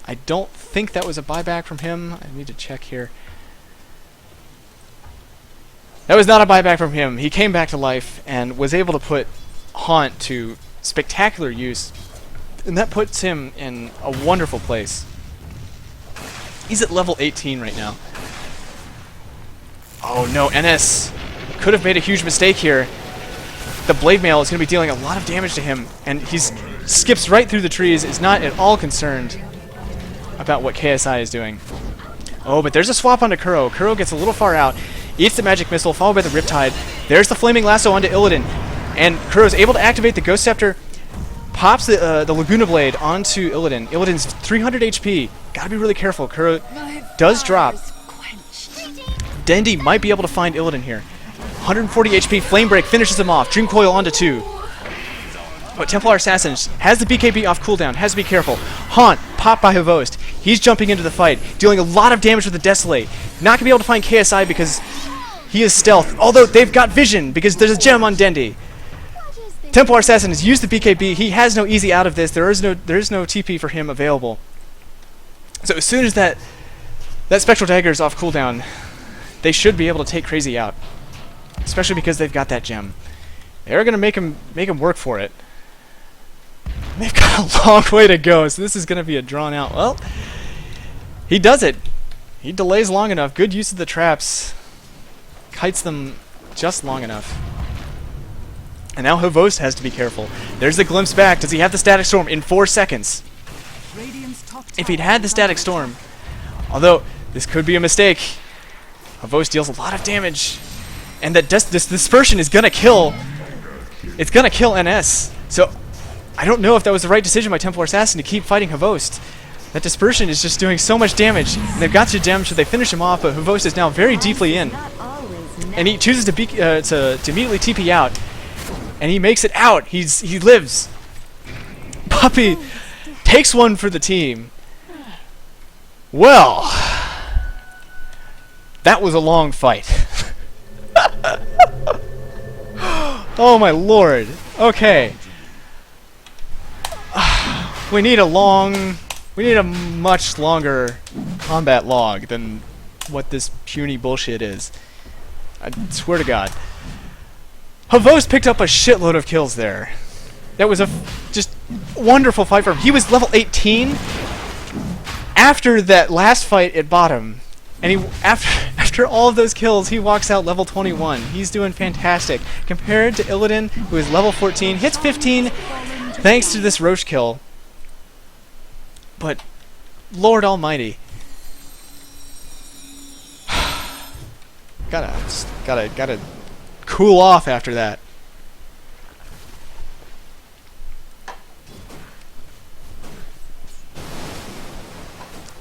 I don't think that was a buyback from him. I need to check here. That was not a buyback from him. He came back to life and was able to put Haunt to spectacular use. And that puts him in a wonderful place. He's at level 18 right now. Oh no, NS could have made a huge mistake here. The Blade Mail is going to be dealing a lot of damage to him, and he skips right through the trees, is not at all concerned about what KSI is doing. Oh, but there's a swap onto Kuro. Kuro gets a little far out, eats the Magic Missile, followed by the Riptide. There's the Flaming Lasso onto Illidan, and Kuro's able to activate the Ghost Scepter, pops the Laguna Blade onto Illidan. Illidan's 300 HP. Gotta be really careful. Kuro does drop. Dendi might be able to find Illidan here. 140 HP, Flame Break finishes him off. Dream Coil onto 2. But Templar Assassin has the BKB off cooldown, has to be careful. Haunt, popped by hvost. He's jumping into the fight, dealing a lot of damage with the Desolate. Not going to be able to find KSI because he is stealth. Although they've got vision because there's a gem on Dendi. Templar Assassin has used the BKB. He has no easy out of this. There is no TP for him available. So as soon as that Spectral Dagger is off cooldown, they should be able to take Crazy out. Especially because they've got that gem. They're gonna make him work for it. They've got a long way to go, so this is gonna be a drawn out. Well, he does it. He delays long enough. Good use of the traps. Kites them just long enough. And now hvost has to be careful. There's the glimpse back. Does he have the Static Storm in 4 seconds? If he'd had the Static Storm, although this could be a mistake, hvost deals a lot of damage. And that this dispersion is gonna kill. It's gonna kill NS. So I don't know if that was the right decision by Templar Assassin to keep fighting hvost. That dispersion is just doing so much damage. And they've got to gem, should they finish him off? But hvost is now very deeply in, and he chooses to immediately TP out, and he makes it out. He lives. Puppey takes one for the team. Well, that was a long fight. Oh my lord. Okay. We need a much longer combat log than what this puny bullshit is. I swear to God. hvost picked up a shitload of kills there. That was a just wonderful fight for him. He was level 18 after that last fight at bottom. And after all of those kills, he walks out level 21. He's doing fantastic. Compared to Illidan, who is level 14, hits 15 thanks to this Roche kill. But, Lord Almighty. Gotta cool off after that.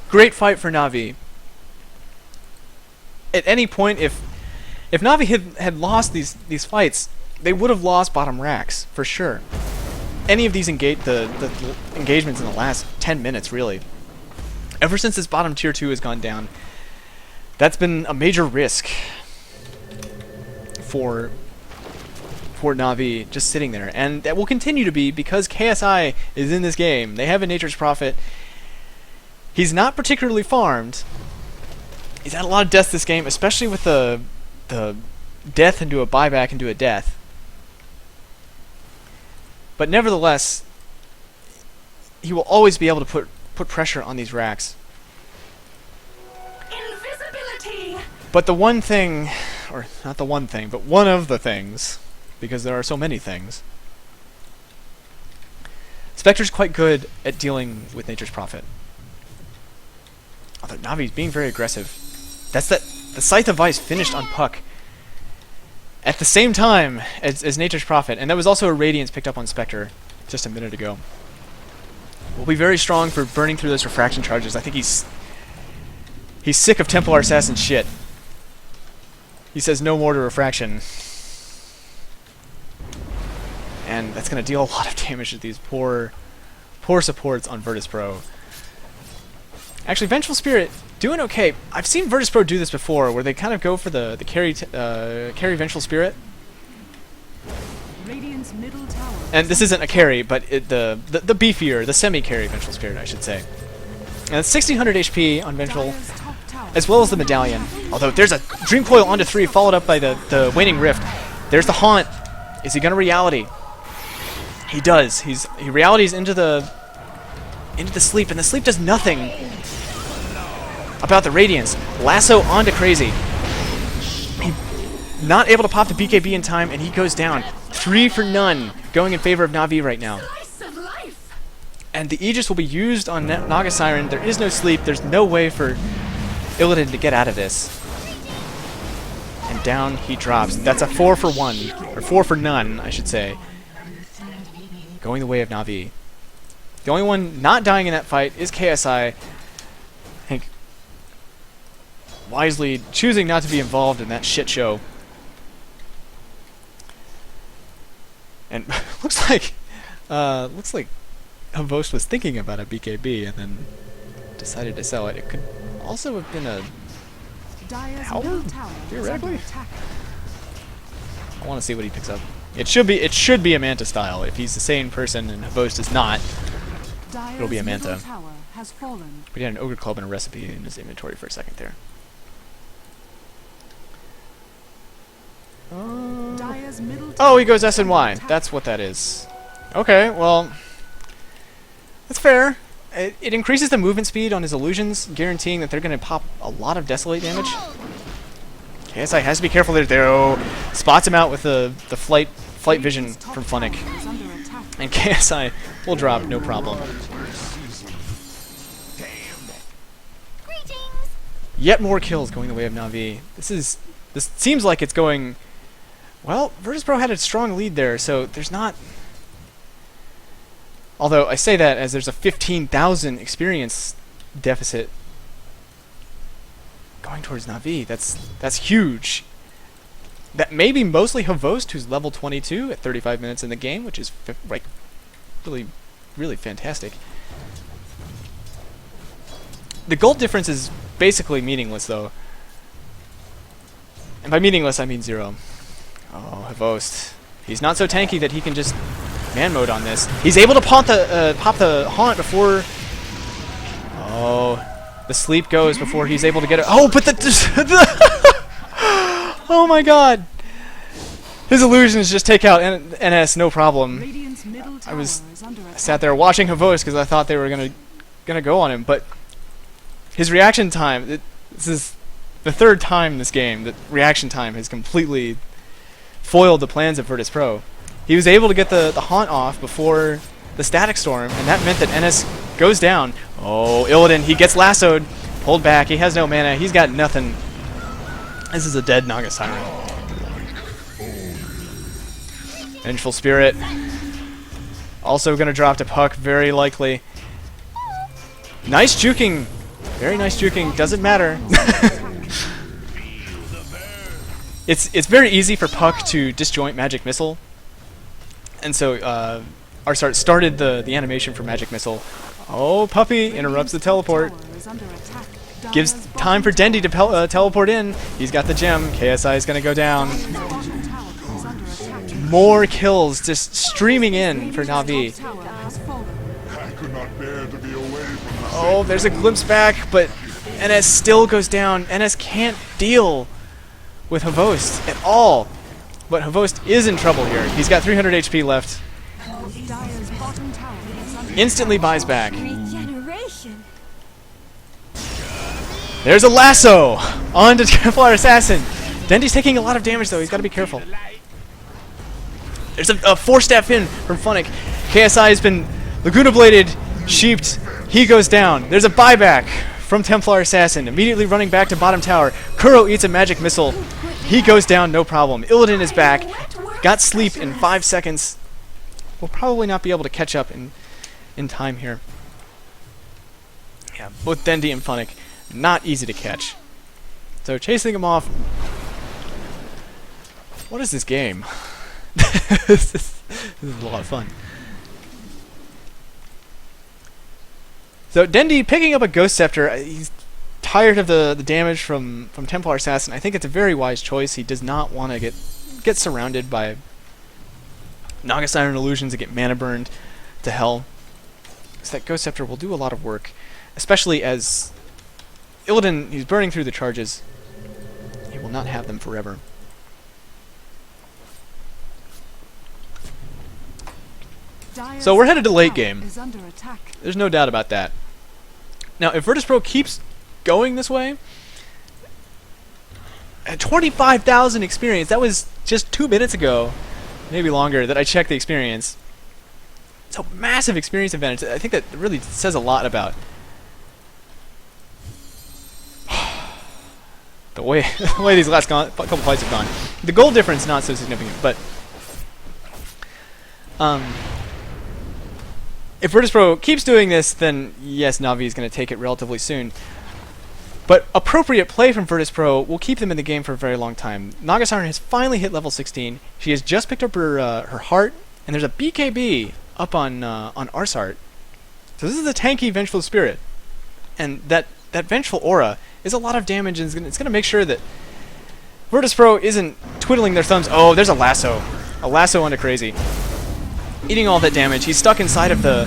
Great fight for Navi. At any point, if Navi had lost these fights, they would have lost bottom racks for sure. Any of these the engagements in the last 10 minutes, really. Ever since this bottom tier 2 has gone down, that's been a major risk for Navi just sitting there. And that will continue to be because KSI is in this game. They have a Nature's Prophet. He's not particularly farmed. He's had a lot of deaths this game, especially with the death into a buyback into a death. But nevertheless, he will always be able to put pressure on these racks. Invisibility. But the one thing, or not the one thing, but one of the things, because there are so many things, Spectre's quite good at dealing with Nature's Prophet. Although Navi's being very aggressive. That's the Scythe of Ice finished on Puck at the same time as Nature's Prophet, and that was also a Radiance picked up on Spectre just a minute ago. Will be very strong for burning through those refraction charges. I think he's sick of Templar Assassin shit. He says no more to refraction. And that's going to deal a lot of damage to these poor supports on virtus.pro. Actually, Vengeful Spirit doing okay. I've seen virtus.pro do this before, where they kind of go for the carry Vengeful Spirit. Radiant's middle tower. And this isn't a carry, but the beefier, the semi-carry Vengeful Spirit, I should say. And it's 1600 HP on Vengeful, Dire's top tower. as well as the Medallion. Although there's a Dream Coil onto 3, followed up by the Waning Rift. There's the Haunt. Is he gonna Reality? He does. He realities into the sleep, and the sleep does nothing about the Radiance. Lasso onto Crazy. He not able to pop the BKB in time, and he goes down. 3 for none, going in favor of Navi right now. And the Aegis will be used on Naga Siren. There is no sleep. There's no way for Illidan to get out of this. And down he drops. That's a 4 for 1, or 4 for none, I should say. Going the way of Navi. The only one not dying in that fight is KSI. I think wisely choosing not to be involved in that shit show. And looks like hvost was thinking about a BKB and then decided to sell it. It could also have been a Dire's Howler, middle tower is theoretically. under attack. I want to see what he picks up. It should be a Manta style. If he's the same person and hvost is not, it'll be a Dire's Manta. middle tower has fallen. But he had an Ogre Club and a recipe in his inventory for a second there. Dire's middle Oh, tower he goes is S and under Y. attack. That's what that is. Okay, well, that's fair. It increases the movement speed on his illusions, guaranteeing that they're going to pop a lot of Desolate damage. KSI has to be careful there, though. Spots him out with the flight vision from Funnik. Is under attack. And KSI will drop, no problem. Greetings. Yet more kills going the way of Navi. This seems like it's going... Well, virtus.pro had a strong lead there, so there's not... Although I say that as there's a 15,000 experience deficit going towards Navi. That's huge. That may be mostly hvost, who's level 22 at 35 minutes in the game, which is like really, really fantastic. The gold difference is basically meaningless, though. And by meaningless, I mean 0. Oh, hvost. He's not so tanky that he can just man mode on this. He's able to pop the Haunt before... Oh, the sleep goes before he's able to get it. Oh, but oh my god! His illusions just take out NS, no problem. Radiant's middle tower is under I attack. sat there watching hvost because I thought they were gonna go on him, but his reaction time... This is the third time in this game that reaction time has completely foiled the plans of virtus.pro. He was able to get the Haunt off before the Static Storm, and that meant that NS goes down. Oh, Illidan, he gets lassoed, pulled back, he has no mana, he's got nothing. This is a dead Naga Siren. Vengeful Spirit. Also gonna drop to Puck, very likely. Nice juking. Very nice juking, doesn't matter. It's very easy for Puck to disjoint Magic Missile. And so ars-art started the animation for Magic Missile Oh, Puppey interrupts the teleport. Gives time for Dendi to teleport in. He's got the gem. KSI is going to go down. More kills just streaming in for Navi. I could not bear to be away from the Oh, there's a glimpse back, but NS still goes down. NS can't deal with hvost at all. But hvost is in trouble here. He's got 300 HP left. Instantly buys back. Regeneration. There's a lasso onto Templar Assassin. Dendi's taking a lot of damage though. He's got to be careful. There's a 4-step in from funnik. KSI has been Laguna Bladed, sheeped. He goes down. There's a buyback from Templar Assassin, immediately running back to bottom tower. Kuro eats a magic missile. He goes down, no problem. Illidan is back. Got sleep in 5 seconds. We'll probably not be able to catch up in time here. Yeah, both Dendi and funnik, not easy to catch. So chasing him off. What is this game? this is a lot of fun. So Dendi picking up a Ghost Scepter. He's tired of the damage from Templar Assassin. I think it's a very wise choice. He does not want to get surrounded by Naga Siren illusions and get mana burned to hell. So that Ghost Scepter will do a lot of work, especially as Illidan, he's burning through the charges. He will not have them forever. So we're headed to late game. There's no doubt about that. Now, if virtus.pro keeps going this way, at 25,000 experience, that was just 2 minutes ago, maybe longer, that I checked the experience. It's a massive experience advantage. I think that really says a lot about the way these last couple fights have gone. The goal difference not so significant, but if virtus.pro keeps doing this, then yes, Navi is going to take it relatively soon. But appropriate play from virtus.pro will keep them in the game for a very long time. Naga Siren has finally hit level 16. She has just picked up her heart, and there's a BKB up on ars-art. So this is a tanky Vengeful Spirit, and that Vengeful Aura is a lot of damage, and it's going to make sure that virtus.pro isn't twiddling their thumbs. Oh, there's a lasso onto Crazy. Eating all that damage. He's stuck inside of the...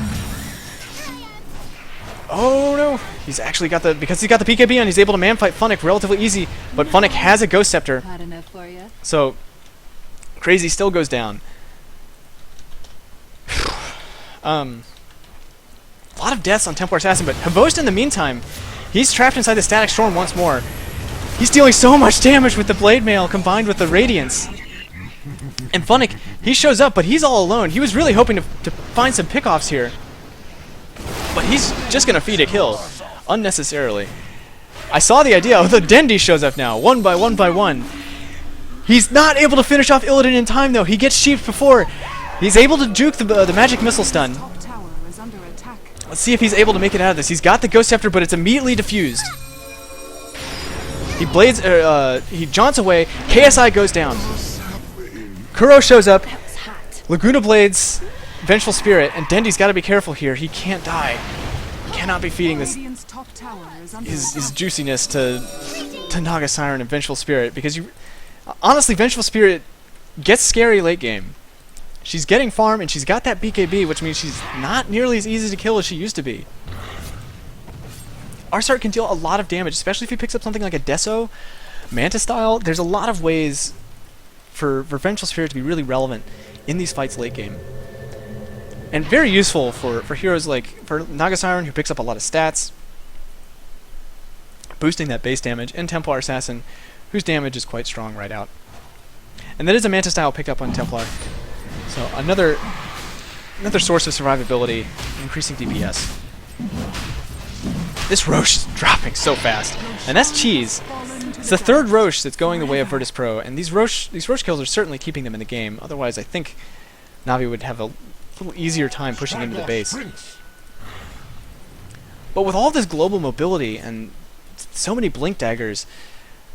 Oh no! He's actually got because he's got the PKB on, he's able to man-fight funnik relatively easy, but funnik has a Ghost Scepter. So, Crazy still goes down. A lot of deaths on Templar Assassin, but hvost in the meantime, he's trapped inside the Static Storm once more. He's dealing so much damage with the Blade Mail combined with the Radiance. And funnik, he shows up, but he's all alone. He was really hoping to find some pickoffs here. But he's just going to feed a kill, unnecessarily. I saw the idea. Oh, the Dendi shows up now, one by one. He's not able to finish off Illidan in time, though. He gets sheeped before. He's able to juke the magic missile stun. Let's see if he's able to make it out of this. He's got the Ghost Scepter, but it's immediately diffused. He blades, he jaunts away. KSI goes down. Kuro shows up. Laguna Blades, Vengeful Spirit, and Dendi's got to be careful here. He can't die. He cannot be feeding this his juiciness to Naga Siren and Vengeful Spirit, because honestly, Vengeful Spirit gets scary late game. She's getting farm, and she's got that BKB, which means she's not nearly as easy to kill as she used to be. ars-art can deal a lot of damage, especially if he picks up something like a Deso, Manta style. There's a lot of ways for Vengeful Spirit to be really relevant in these fights late game. And very useful for heroes like for Naga Siren, who picks up a lot of stats, boosting that base damage, and Templar Assassin, whose damage is quite strong right out. And that is a Manta style pickup on Templar. So another source of survivability, increasing DPS. This Roche is dropping so fast, and that's cheese. It's the third Roche that's going the way of virtus.pro, and these Roche kills are certainly keeping them in the game. Otherwise, I think Navi would have a little easier time pushing into the base. But with all this global mobility and so many blink daggers,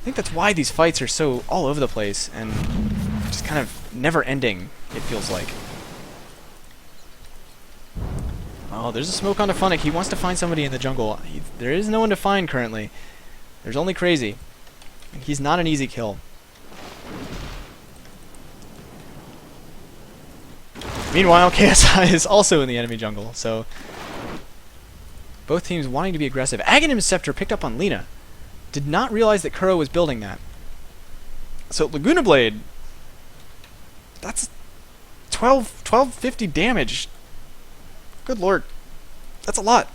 I think that's why these fights are so all over the place and just kind of never ending, it feels like. Oh, there's a smoke onto Funnik. He wants to find somebody in the jungle. There is no one to find currently. There's only Crazy. And he's not an easy kill. Meanwhile, KSI is also in the enemy jungle, so both teams wanting to be aggressive. Aghanim's Scepter picked up on Lina. Did not realize that Kuro was building that. So Laguna Blade, that's 1250 damage. Good lord. That's a lot.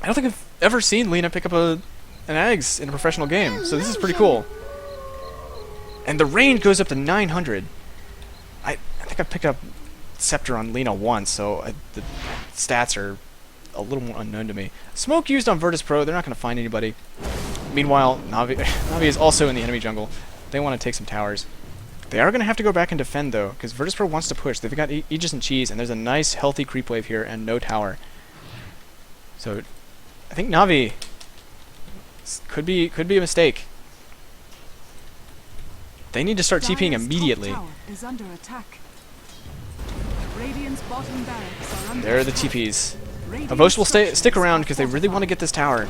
I don't think I've ever seen Lina pick up an Ags in a professional game, so this is pretty cool. And the range goes up to 900. I think I've picked up Scepter on Lina once, so the stats are a little more unknown to me. Smoke used on virtus.pro, they're not going to find anybody. Meanwhile, Navi is also in the enemy jungle. They want to take some towers. They are going to have to go back and defend, though, because virtus.pro wants to push. They've got Aegis and Cheese, and there's a nice, healthy creep wave here and no tower. So, I think Navi could be a mistake. They need to start TPing immediately. Is under attack. Radiant's bottom barracks are under There are the TPs. hvost will stick around because they really want to get this tower.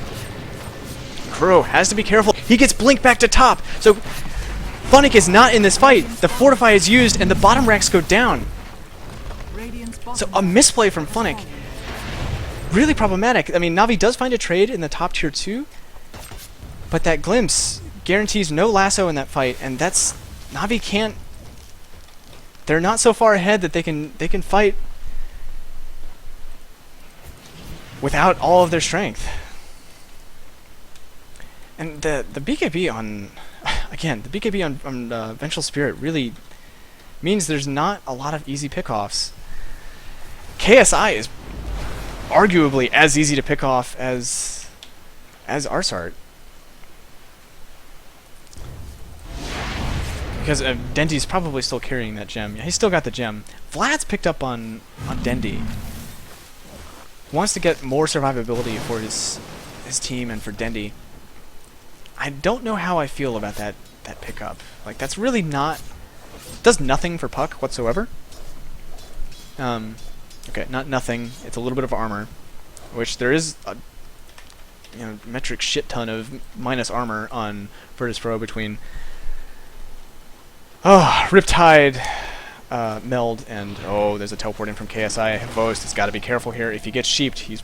Kuro has to be careful. He gets blinked back to top. So Funnik is not in this fight. The Fortify is used and the bottom racks go down. So a misplay from Funnik. Really problematic. I mean, Navi does find a trade in the top tier 2, but that glimpse guarantees no lasso in that fight, and that's Navi can't. They're not so far ahead that they can fight without all of their strength. And the BKB on again, the BKB on Vengeful Spirit really means there's not a lot of easy pickoffs. KSI is arguably as easy to pick off as ars-art. Because Dendi's probably still carrying that gem. Yeah, he's still got the gem. Vlad's picked up on Dendi. Wants to get more survivability for his team and for Dendi. I don't know how I feel about that pickup. Like, that's really not... does nothing for Puck whatsoever. Okay, not nothing. It's a little bit of armor, which there is a metric shit ton of minus armor on virtus.pro between Riptide, Meld, and there's a teleport in from KSI. hvost has got to be careful here. If he gets sheeped, he's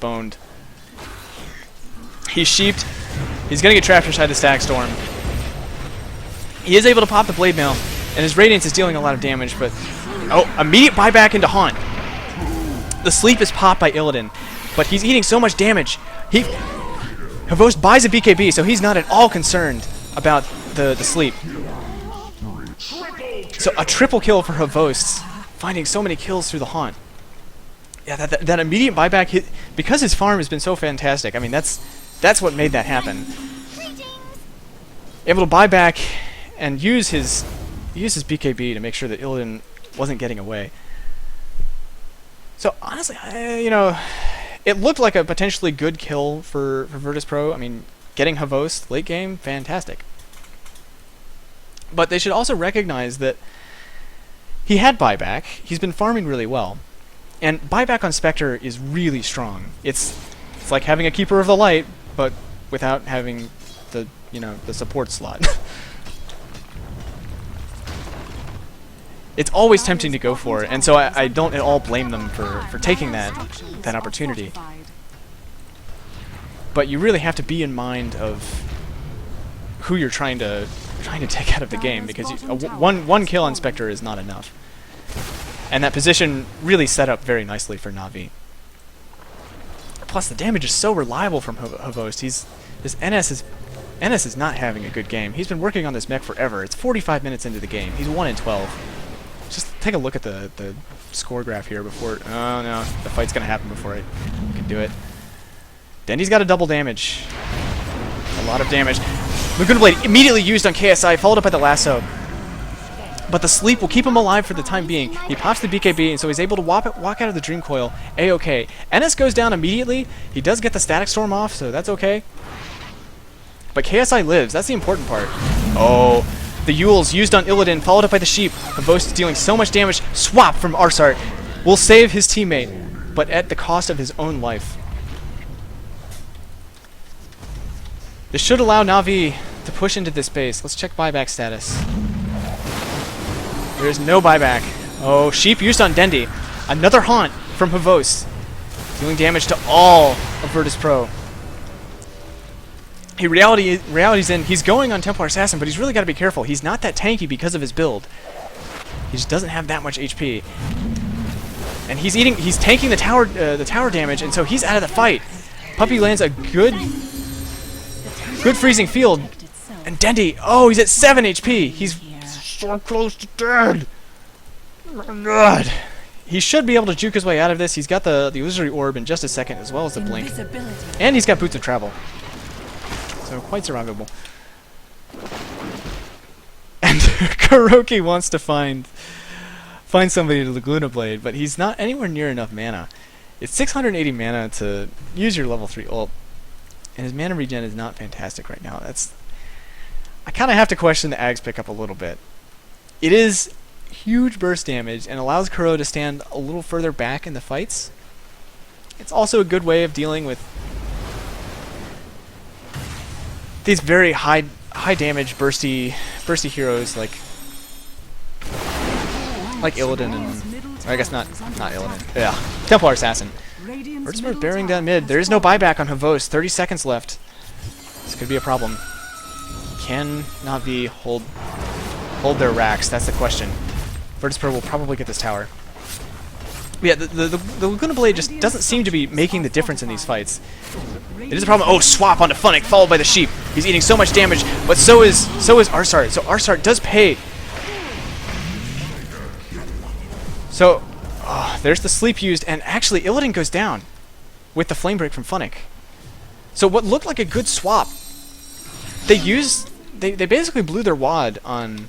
boned. He's sheeped. He's gonna get trapped inside the Stack Storm. He is able to pop the Blade Mail, and his Radiance is dealing a lot of damage, but immediate buyback into Haunt. The sleep is popped by Illidan, but he's eating so much damage. hvost buys a BKB, so he's not at all concerned about the sleep. So a triple kill for hvost, finding so many kills through the Haunt. Yeah, that immediate buyback hit, because his farm has been so fantastic. I mean, that's what made that happen. Able to buy back and use his BKB to make sure that Illidan wasn't getting away. So honestly, it looked like a potentially good kill for virtus.pro. I mean, getting hvost late game, fantastic. But they should also recognize that he had buyback. He's been farming really well, and buyback on Spectre is really strong. It's like having a Keeper of the Light, but without having the support slot. It's always tempting to go for it, and so I don't at all blame them for taking that opportunity. But you really have to be in mind of who you're trying to take out of the game, because one kill on Spectre is not enough. And that position really set up very nicely for Navi. Plus, the damage is so reliable from hvost. This NS is not having a good game. He's been working on this mech forever. It's 45 minutes into the game. He's 1 in 12. Just take a look at the score graph here before... Oh, no. The fight's going to happen before I can do it. Dendi's got a double damage. A lot of damage. Laguna Blade immediately used on KSI, followed up by the lasso. But the sleep will keep him alive for the time being. He pops the BKB, and so he's able to walk out of the Dream Coil A-okay. NS goes down immediately. He does get the Static Storm off, so that's okay. But KSI lives. That's the important part. Oh, the Yules used on Illidan, followed up by the Sheep. hvost is dealing so much damage. Swap from ars-art. will save his teammate, but at the cost of his own life. This should allow Navi to push into this base. Let's check buyback status. There is no buyback. Oh, sheep used on Dendi. Another haunt from hvost, dealing damage to all of virtus.pro. Reality's in. He's going on Templar Assassin, but he's really got to be careful. He's not that tanky because of his build. He just doesn't have that much HP. And he's tanking the tower damage, and so he's out of the fight. Puppey lands a good freezing field. And Dendi, oh, he's at 7 HP. He's so close to dead. Oh my god. He should be able to juke his way out of this. He's got the illusory orb in just a second, as well as the blink. And he's got boots of travel. So quite survivable. And kuroky wants to find somebody to Laguna Blade, but he's not anywhere near enough mana. It's 680 mana to use your level 3 ult, and his mana regen is not fantastic right now. I kind of have to question the Ags pickup a little bit. It is huge burst damage and allows Kuro to stand a little further back in the fights. It's also a good way of dealing with these very high damage bursty heroes like illidan and, or I guess not illidan. Yeah, Templar Assassin. Virtus.pro bearing down mid. There is no buyback on hvost. 30 seconds left. This could be a problem. Can Navi hold their racks? That's the question. Virtus.pro will probably get this tower. Yeah, the Laguna Blade just doesn't seem to be making the difference in these fights. It is a problem. Oh, swap onto funnik, followed by the sheep. He's eating so much damage, but so is ars-art. So ars-art does pay. So, there's the sleep used, and actually illidan goes down with the flame break from funnik. So what looked like a good swap, they basically blew their wad on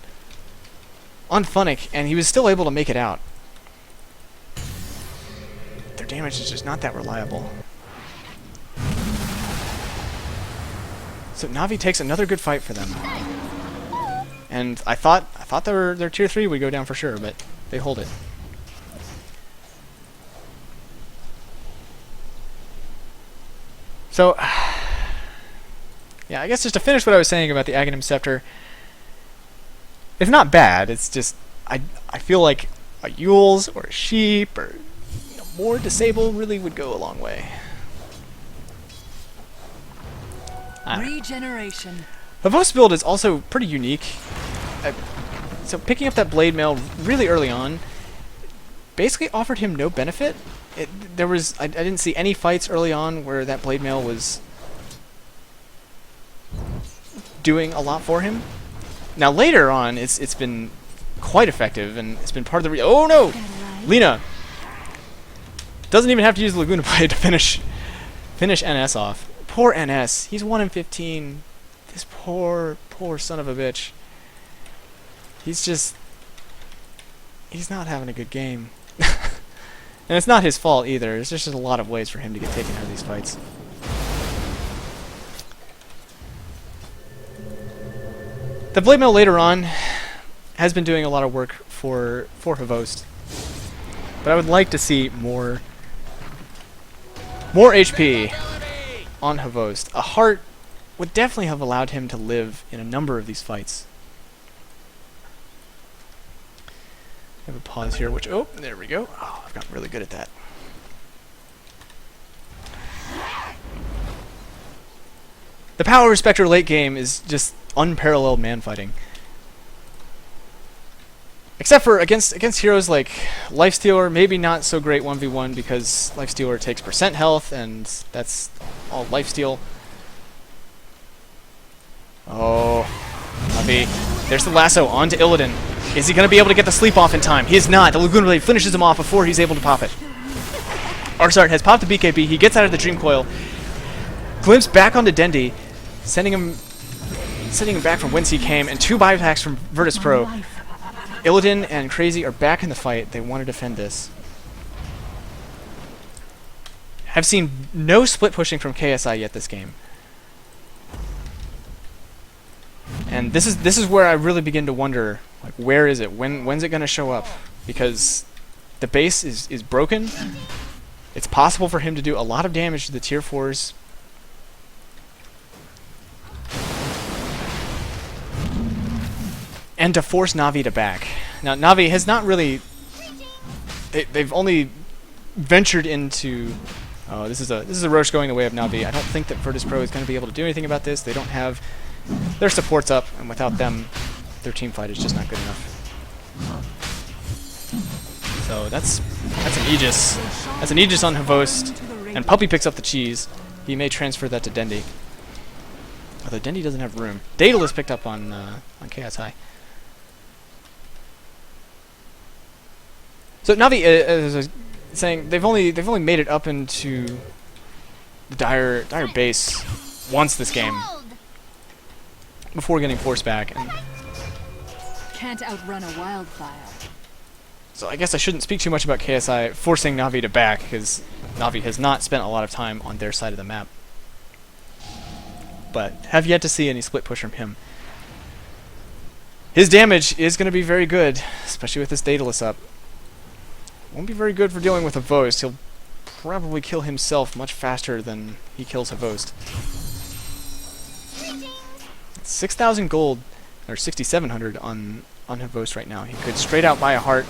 funnik, and he was still able to make it out. Their damage is just not that reliable. So Navi takes another good fight for them. And I thought their tier 3 would go down for sure, but they hold it. So, yeah, I guess just to finish what I was saying about the Aghanim Scepter, it's not bad. It's just I feel like a Yules or a sheep or more disable really would go a long way. Regeneration. hvost build is also pretty unique. So picking up that blade mail really early on basically offered him no benefit. I didn't see any fights early on where that blade mail was doing a lot for him. Now later on, it's been quite effective, and it's been part of the oh no, Lina doesn't even have to use the Laguna Blade to finish NS off. Poor NS, he's 1 in 15. This poor son of a bitch. He's not having a good game. And it's not his fault either. There's just a lot of ways for him to get taken out of these fights. The blade mail later on has been doing a lot of work for hvost, but I would like to see more HP on hvost. A heart would definitely have allowed him to live in a number of these fights. I have a pause here, which, oh, there we go. Oh, I've gotten really good at that. The Power Spectre late game is just unparalleled man fighting. Except for against heroes like Lifestealer, maybe not so great 1v1 because Lifestealer takes % health and that's all lifesteal. Oh, Navi. There's the lasso onto illidan. Is he going to be able to get the sleep off in time? He is not. The Laguna Blade finishes him off before he's able to pop it. ars-art has popped the BKB. He gets out of the Dream Coil. Glimpse back onto Dendi, sending him back from whence he came, and 2 buybacks from virtus.pro. Illidan and Crazy are back in the fight. They want to defend this. I've seen no split pushing from KSI yet this game. And this is where I really begin to wonder, like, where is it? When's it going to show up? Because The base is broken. It's possible for him to do a lot of damage to the tier 4s. And to force Navi to back. Now, Navi has not really... They've only ventured into... Oh, this is a Roche going the way of Navi. I don't think that virtus.pro is going to be able to do anything about this. They don't have... Their support's up, and without them, their team fight is just not good enough. So that's an Aegis. That's an Aegis on hvost, and Puppey picks up the cheese. He may transfer that to Dendi. Although Dendi doesn't have room. Daedalus picked up on KSI. So Navi, as I was saying, they've only made it up into the dire base once this game before getting forced back. And Can't outrun a wildfire. so I guess I shouldn't speak too much about KSI forcing Navi to back, because Navi has not spent a lot of time on their side of the map. But have yet to see any split push from him. His damage is going to be very good, especially with this Daedalus up. Won't be very good for dealing with hvost. He'll probably kill himself much faster than he kills hvost. 6,000 gold, or 6,700 on hvost right now. He could straight out buy a heart.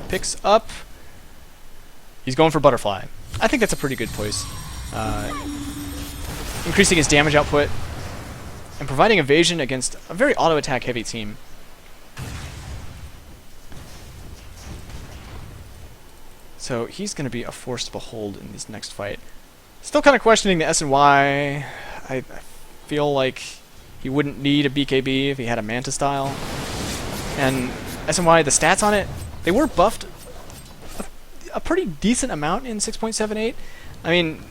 Picks up. He's going for butterfly. I think that's a pretty good place. Increasing his damage output and providing evasion against a very auto attack heavy team. So he's going to be a force to behold in this next fight. Still kind of questioning the S&Y. I feel like he wouldn't need a BKB if he had a Manta style. And S&Y, the stats on it, they were buffed a pretty decent amount in 6.78. I mean,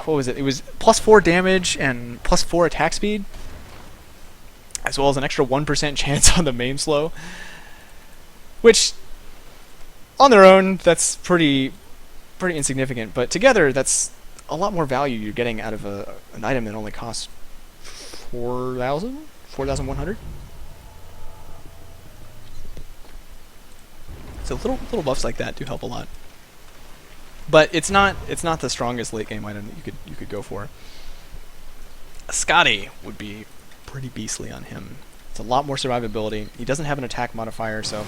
what was it? It was +4 damage and +4 attack speed, as well as an extra 1% chance on the main slow. Which, on their own, that's pretty insignificant. But together, that's a lot more value you're getting out of an item that only costs 4,100. So little buffs like that do help a lot. But it's not the strongest late game item that you could go for. A Scotty would be pretty beastly on him. It's a lot more survivability. He doesn't have an attack modifier, so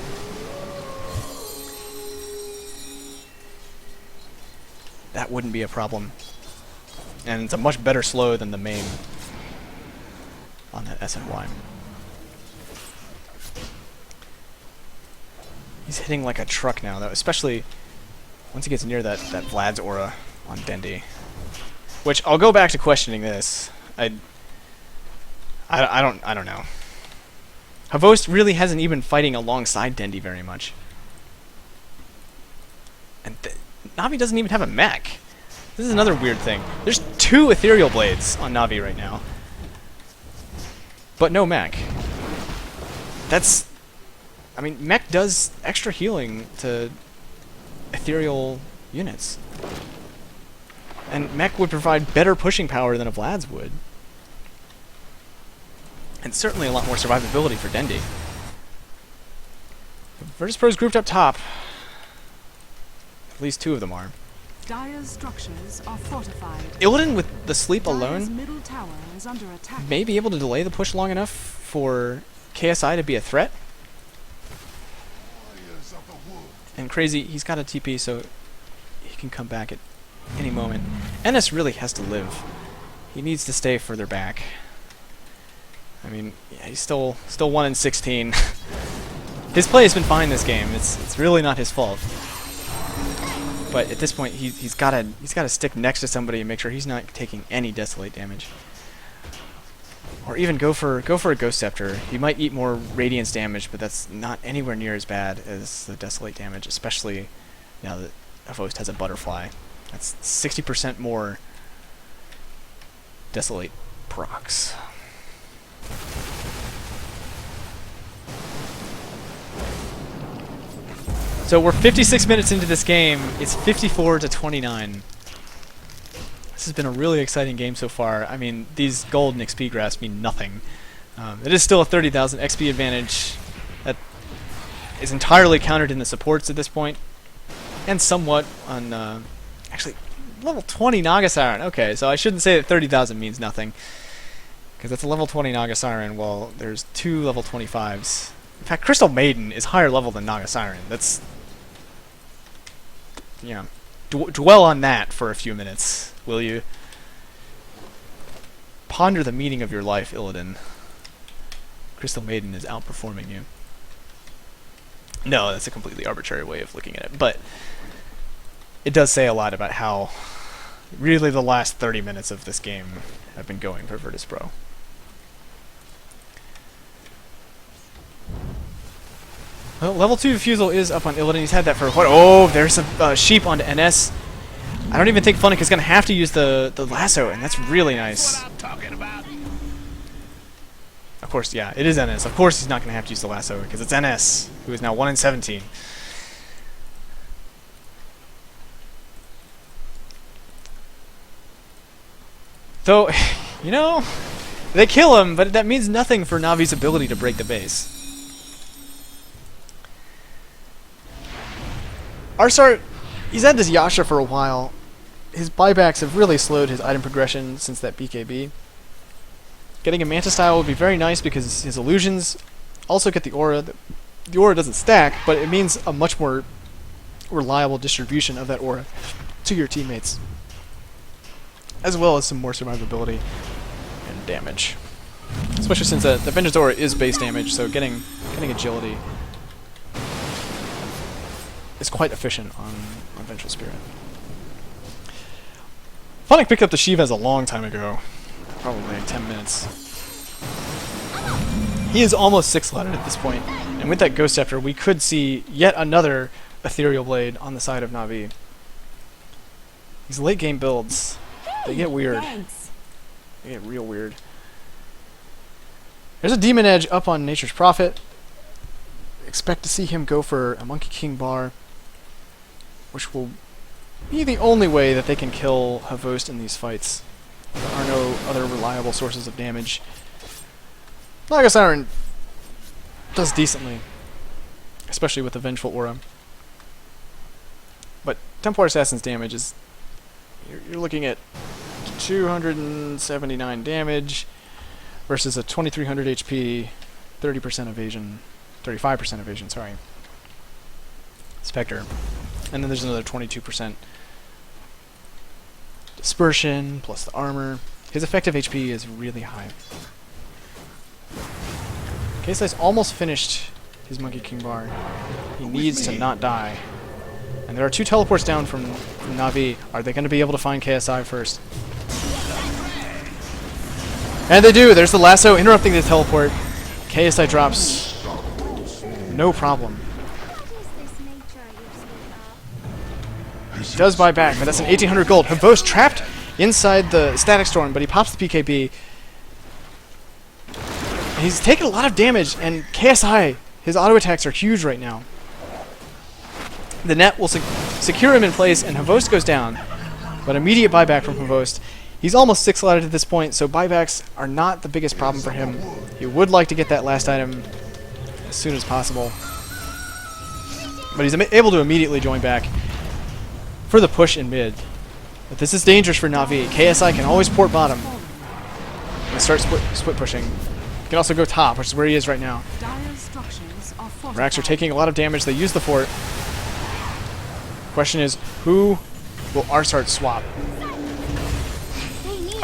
that wouldn't be a problem. And it's a much better slow than the main on that S&Y. He's hitting like a truck now, though, especially once he gets near that Vlad's aura on Dendi. Which, I'll go back to questioning this. I don't know. hvost really hasn't even fighting alongside Dendi very much. And Navi doesn't even have a mech. This is another weird thing. There's 2 ethereal blades on Navi right now, but no mech. That's... I mean, mech does extra healing to ethereal units. And mech would provide better pushing power than a Vlad's would. And certainly a lot more survivability for Dendi. virtus.pro's grouped up top. At least 2 of them are. Dire's structures are fortified. Illidan with the sleep Dire's alone middle tower is under attack. may be able to delay the push long enough for KSI to be a threat. And Crazy, he's got a TP, so he can come back at any moment. Ennis really has to live. He needs to stay further back. I mean, yeah, he's still 1 in 16. His play has been fine this game. It's really not his fault. But at this point, he's gotta stick next to somebody and make sure he's not taking any Desolate damage. Or even go for a Ghost Scepter. He might eat more Radiance damage, but that's not anywhere near as bad as the Desolate damage, especially now that hvost has a Butterfly. That's 60% more Desolate procs. So we're 56 minutes into this game. It's 54-29. This has been a really exciting game so far. I mean, these gold and XP graphs mean nothing. It is still a 30,000 XP advantage. is entirely countered in the supports at this point, and somewhat on actually level 20 Naga Siren. Okay, so I shouldn't say that 30,000 means nothing, because that's a level 20 Naga Siren. Well, there's 2 level 25s. In fact, Crystal Maiden is higher level than Naga Siren. That's, yeah. Dwell on that for a few minutes, will you? Ponder the meaning of your life, Illidan. Crystal Maiden is outperforming you. No, that's a completely arbitrary way of looking at it, but it does say a lot about how really the last 30 minutes of this game have been going for virtus.pro. Well, level 2 Fusel is up on Illidan. He's had that for what? Oh, there's some sheep onto NS. I don't even think funnik is going to have to use the lasso, and that's really nice. Of course, yeah, it is NS. Of course he's not going to have to use the lasso, because it's NS, who is now 1 in 17. Though, you know, they kill him, but that means nothing for Navi's ability to break the base. ars-art, he's had this Yasha for a while. His buybacks have really slowed his item progression since that BKB. Getting a Manta style would be very nice because his illusions also get the aura. The aura doesn't stack, but it means a much more reliable distribution of that aura to your teammates, as well as some more survivability and damage. Especially since the Vengeance aura is base damage, so getting agility is quite efficient on Vengeful Spirit. funnik picked up the Shivas a long time ago. Probably like 10 minutes. He is almost 6-lettered at this point, and with that Ghost Scepter, we could see yet another Ethereal Blade on the side of Navi. These late game builds, they get weird. Thanks. They get real weird. There's a Demon Edge up on Nature's Prophet. Expect to see him go for a Monkey King bar, which will be the only way that they can kill hvost in these fights. There are no other reliable sources of damage. Naga Siren does decently, especially with the Vengeful Aura. But Templar Assassin's damage is... You're looking at 279 damage versus a 2300 HP, 30% evasion, 35% evasion, sorry. Spectre. And then there's another 22% dispersion, plus the armor. His effective HP is really high. KSI's almost finished his Monkey King bar. He needs to not die. And there are 2 teleports down from Navi. Are they going to be able to find KSI first? And they do! There's the lasso interrupting the teleport. KSI drops. No problem. He does buy back, but that's an 1800 gold. hvost trapped inside the Static Storm, but he pops the PKB. He's taking a lot of damage, and KSI, his auto attacks are huge right now. The net will secure him in place, and hvost goes down. But immediate buyback from hvost. He's almost 6-lettered at this point, so buybacks are not the biggest problem for him. He would like to get that last item as soon as possible. But he's able to immediately join back for the push in mid. But this is dangerous for Navi. KSI can always port bottom and start split pushing. He can also go top, which is where he is right now. Rax are taking a lot of damage. They use the fort. Question is, who will ars-art swap?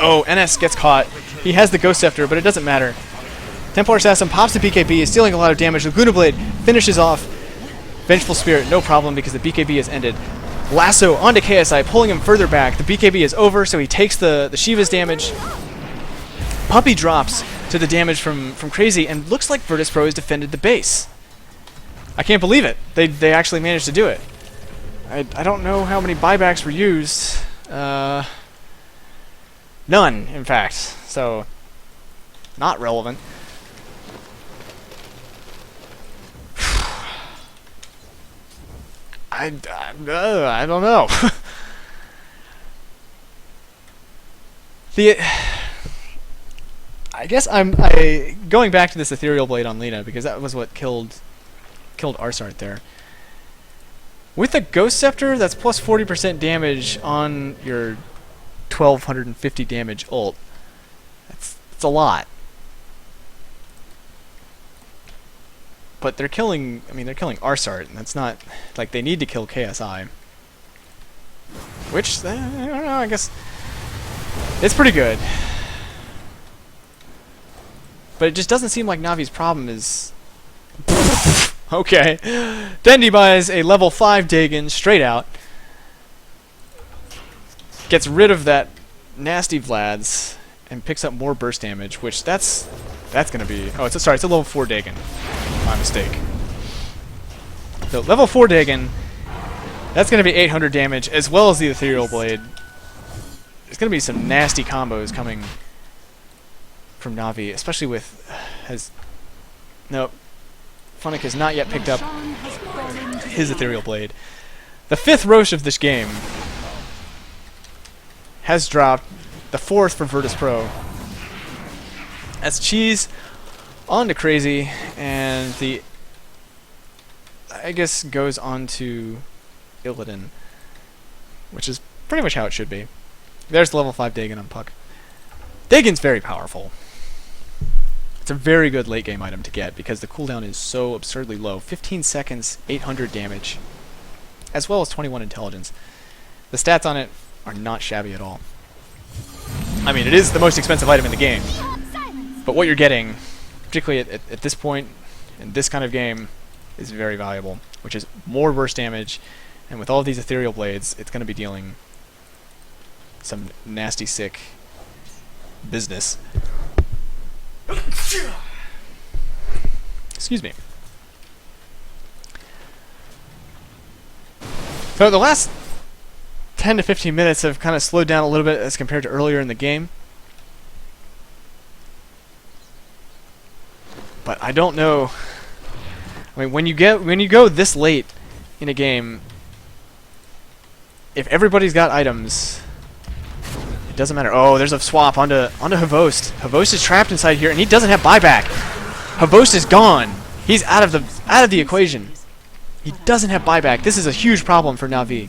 Oh, NS gets caught. He has the Ghost Scepter, but it doesn't matter. Templar Assassin pops the BKB, is dealing a lot of damage. Laguna Blade finishes off Vengeful Spirit, no problem because the BKB is ended. Lasso onto KSI, pulling him further back. The BKB is over, so he takes the Shiva's damage. Puppey drops to the damage from Crazy, and looks like virtus.pro has defended the base. I can't believe it. They actually managed to do it. I don't know how many buybacks were used. None, in fact. So, not relevant. I don't know. I guess I'm going back to this Ethereal Blade on Lena because that was what killed killed ars-art there. With a Ghost Scepter, that's plus 40% damage on your 1250 damage ult. That's a lot. But they're killing, I mean, they're killing ars-art, and that's not, like, they need to kill KSI. Which, I don't know, I guess, it's pretty good. But it just doesn't seem like Navi's problem is... Okay. Dendi buys a level 5 Dagon straight out. Gets rid of that nasty Vlad's and picks up more burst damage, which that's gonna be... Oh, it's a level 4 Dagon. My mistake. So level 4 Dagon, that's gonna be 800 damage, as well as the Ethereal Blade. There's gonna be some nasty combos coming from Navi, especially with... Nope. Funnik has not yet picked up his Ethereal Blade. The 5th Roche of this game has dropped, the 4th for Virtus.pro. That's Cheese on to Crazy, and the... I guess goes on to Illidan, which is pretty much how it should be. There's the level 5 Dagon on Puck. Dagon's very powerful. It's a very good late game item to get because the cooldown is so absurdly low. 15 seconds, 800 damage, as well as 21 intelligence. The stats on it are not shabby at all. I mean, it is the most expensive item in the game, but what you're getting, particularly at this point in this kind of game, is very valuable, which is more burst damage, and with all of these Ethereal Blades, it's going to be dealing some nasty, sick business. Excuse me. So the last 10 to 15 minutes have kind of slowed down a little bit as compared to earlier in the game. But I don't know. I mean, when you go this late in a game, if everybody's got items, it doesn't matter. Oh, there's a swap onto hvost. Hvost is trapped inside here, and he doesn't have buyback. Hvost is gone. He's out of the equation. He doesn't have buyback. This is a huge problem for Navi.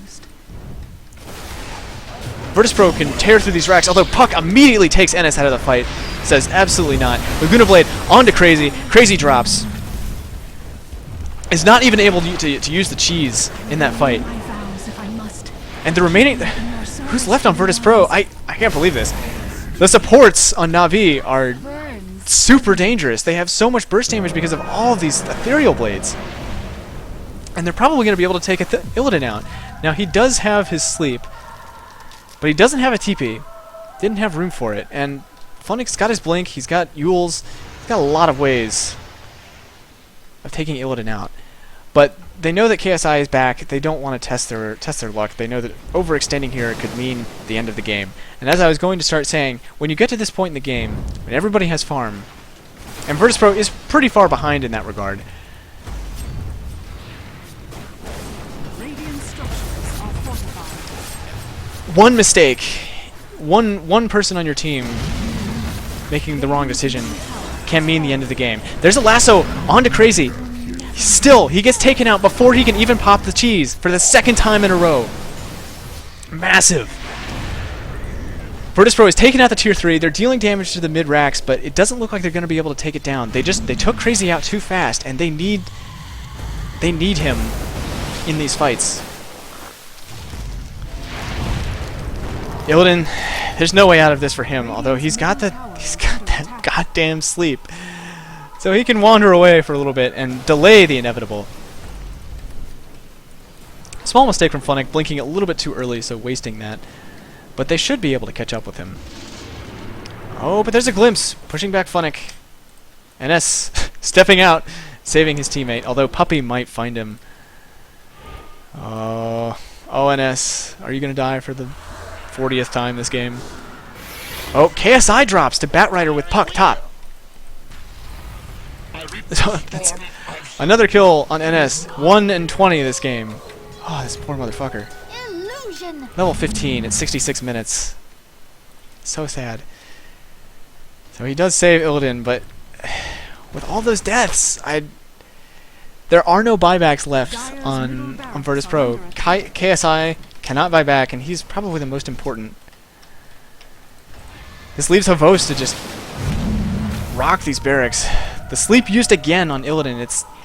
Virtus.pro can tear through these racks, although Puck immediately takes NS out of the fight. Says absolutely not. Laguna Blade onto Crazy. Crazy drops. Is not even able to use the cheese in that fight. And the remaining... Who's left on Virtus.pro? I can't believe this. The supports on Navi are super dangerous. They have so much burst damage because of all of these Ethereal Blades. And they're probably going to be able to take Illidan out. Now, he does have his sleep, but he doesn't have a TP. Didn't have room for it. And Funnik's got his blink. He's got Yules. He's got a lot of ways of taking Illidan out. But they know that KSI is back. They don't want to test their luck. They know that overextending here could mean the end of the game. And as I was going to start saying, when you get to this point in the game, when everybody has farm, and Virtus.pro is pretty far behind in that regard. One mistake, one person on your team making the wrong decision can mean the end of the game. There's a lasso onto Crazy. Still, he gets taken out before he can even pop the cheese for the 2nd time in a row. Massive. Virtus.pro is taking out the tier 3. They're dealing damage to the mid racks, but it doesn't look like they're going to be able to take it down. They took Crazy out too fast, and they need him in these fights. Illidan, there's no way out of this for him, although he's got that goddamn sleep. So he can wander away for a little bit and delay the inevitable. Small mistake from Funnik, blinking a little bit too early, so wasting that. But they should be able to catch up with him. Oh, but there's a glimpse, pushing back Funnik. NS stepping out, saving his teammate, although Puppey might find him. Oh, NS, are you going to die for the 40th time this game? Oh, KSI drops to Batrider with Puck top. That's another kill on NS. 1 and 20 this game. Oh, this poor motherfucker. Illusion. Level 15 at 66 minutes. So sad. So he does save Illidan, but with all those deaths, There are no buybacks left on Virtus.pro. KSI cannot buy back, and he's probably the most important. This leaves hvost to just rock these barracks. The sleep used again on Illidan.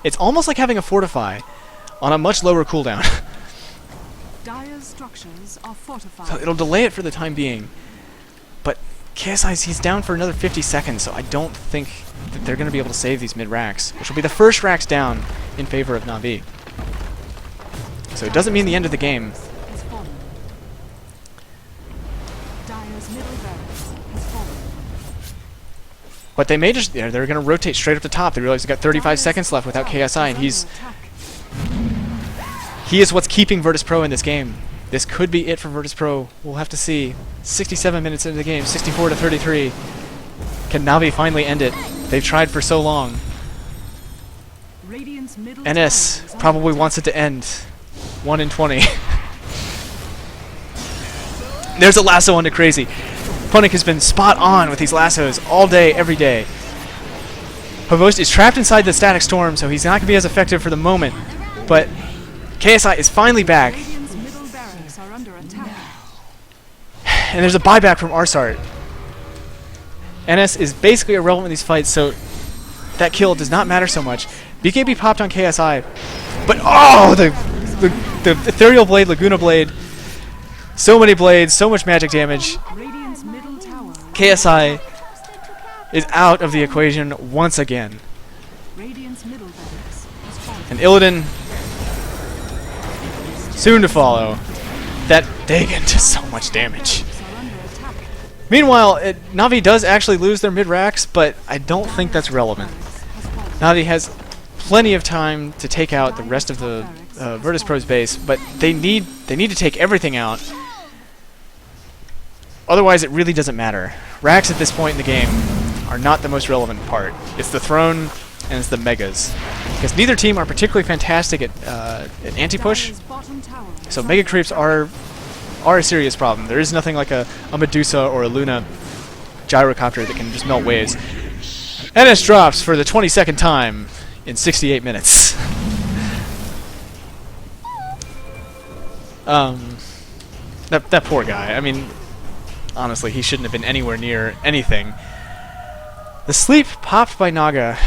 It's almost like having a fortify on a much lower cooldown. Dire's structures are fortified. So it'll delay it for the time being. But KSI, he's down for another 50 seconds, so I don't think that they're going to be able to save these mid-racks, which will be the first racks down in favor of Navi. So it doesn't mean the end of the game. Has fallen. Dire's middle barracks has fallen. But they may just, they're going to rotate straight up the top. They realize they've got 35 seconds left without KSI, and he is what's keeping Virtus.pro in this game. This could be it for Virtus.pro. We'll have to see. 67 minutes into the game, 64 to 33. Can Navi finally end it? They've tried for so long. Radiant's middle NS tower is probably wants it to end. 1 in 20. There's a lasso onto Crazy. funnik has been spot on with these lassos all day, every day. hvost is trapped inside the static storm, so he's not going to be as effective for the moment. But KSI is finally back. Radiant's middle barracks are under attack. And there's a buyback from ars-art. NS is basically irrelevant in these fights, so that kill does not matter so much. BKB popped on KSI, but oh, the ethereal blade, Laguna blade, so many blades, so much magic damage. Radiant's middle tower. KSI is out of the equation once again. Radiant's middle barracks has fallen. And Illidan soon to follow. That Dagon does so much damage. Barracks are under attack. Meanwhile, Navi does actually lose their mid-racks, but I don't think that's relevant. Has fallen. Navi has plenty of time to take out the rest of the Virtus.pro's base, but they need to take everything out. Otherwise, it really doesn't matter. Racks at this point in the game are not the most relevant part. It's the throne and it's the megas, because neither team are particularly fantastic at anti-push. Dire's bottom tower is So under mega creeps are a serious problem. There is nothing like a Medusa or a Luna gyrocopter that can just melt waves. NS drops for the 22nd time in 68 minutes. That poor guy. I mean, honestly, he shouldn't have been anywhere near anything. The sleep popped by Naga.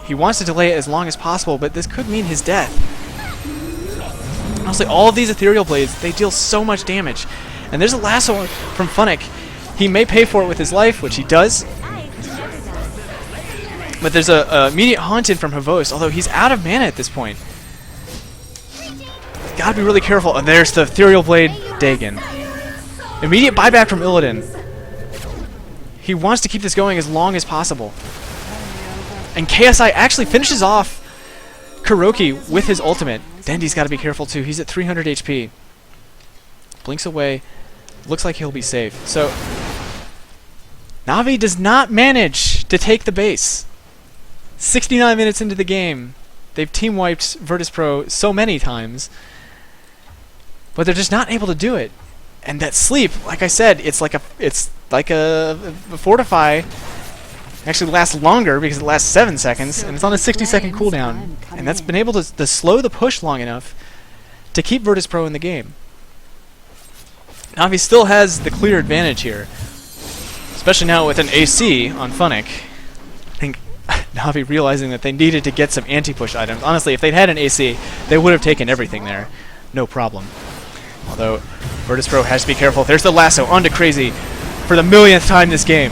He wants to delay it as long as possible, but this could mean his death. Honestly, all of these ethereal blades, they deal so much damage. And there's a lasso from funnik. He may pay for it with his life, which he does. But there's a immediate haunted from hvost, although he's out of mana at this point. Gotta be really careful. And there's the ethereal blade Dagon. Immediate buyback from Illidan. He wants to keep this going as long as possible. And KSI actually finishes off kuroky with his ultimate. Dendi's got to be careful too. He's at 300 HP. Blinks away. Looks like he'll be safe. So Navi does not manage to take the base. 69 minutes into the game. They've team wiped Virtus.pro so many times, but they're just not able to do it. And that sleep, like I said, it's like a fortify. Actually lasts longer because it lasts 7 seconds, and it's on a 60-second cooldown. And that's been able to slow the push long enough to keep Virtus.pro in the game. Navi still has the clear advantage here, especially now with an AC on funnik. I think Navi realizing that they needed to get some anti-push items. Honestly, if they'd had an AC, they would have taken everything there. No problem. Although, Virtus.pro has to be careful. There's the lasso onto Crazy for the millionth time this game.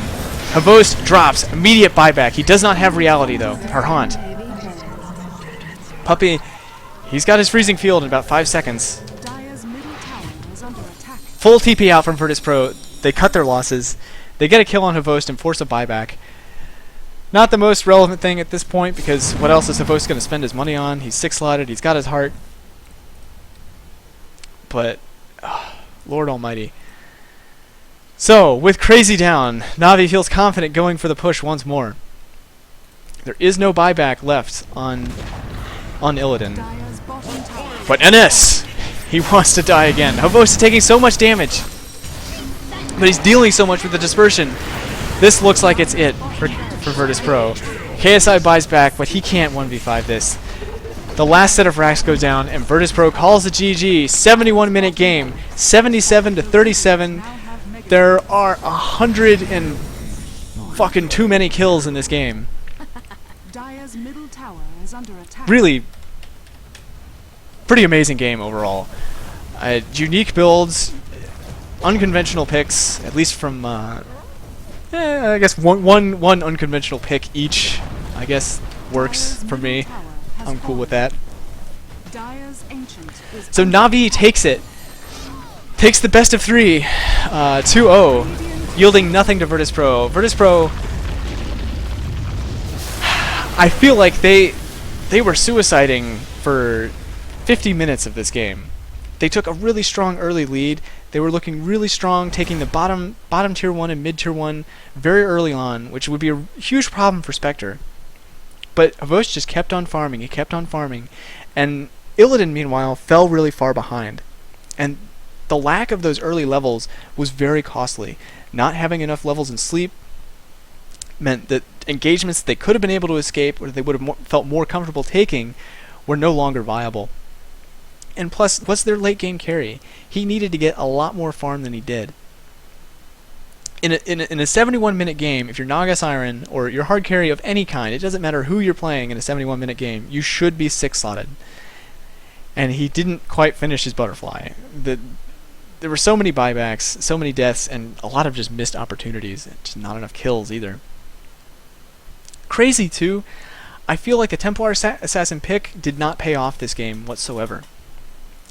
hvost drops. Immediate buyback. He does not have reality, though. Or haunt. Puppey, he's got his freezing field in about 5 seconds. Dire's middle tower is under attack. Full TP out from Virtus.pro. They cut their losses. They get a kill on hvost and force a buyback. Not the most relevant thing at this point, because what else is hvost going to spend his money on? He's 6-slotted. He's got his heart. But, Lord Almighty. So, with Crazy down, Navi feels confident going for the push once more. There is no buyback left on Illidan. Dire's bottom tower. But NS! He wants to die again. hvost is taking so much damage. But he's dealing so much with the dispersion. This looks like it's it for Virtus.pro. KSI buys back, but he can't 1v5 this. The last set of racks go down, and Virtus.pro calls the GG. 71-minute game, 77 to 37. There are 100 and fucking too many kills in this game. Dire's middle tower is under attack. Really, pretty amazing game overall. Unique builds, unconventional picks, at least from, I guess one unconventional pick each, I guess, works for me. I'm cool with that. So Navi takes it. Takes the best of 3, 2-0, yielding nothing to Virtus.pro. Virtus.pro, I feel like they were suiciding for 50 minutes of this game. They took a really strong early lead. They were looking really strong, taking the bottom tier 1 and mid tier 1 very early on, which would be a huge problem for Spectre. But hvost just kept on farming. He kept on farming. And Illidan, meanwhile, fell really far behind. And the lack of those early levels was very costly. Not having enough levels in sleep meant that engagements they could have been able to escape, or they would have felt more comfortable taking, were no longer viable. And plus, what's their late game carry? He needed to get a lot more farm than he did. In a 71-minute game, if you're Naga Siren or you're hard carry of any kind, it doesn't matter who you're playing in a 71-minute game, you should be 6-slotted. And he didn't quite finish his butterfly. There were so many buybacks, so many deaths, and a lot of just missed opportunities. Just not enough kills either. Crazy too. I feel like the Templar Assassin pick did not pay off this game whatsoever.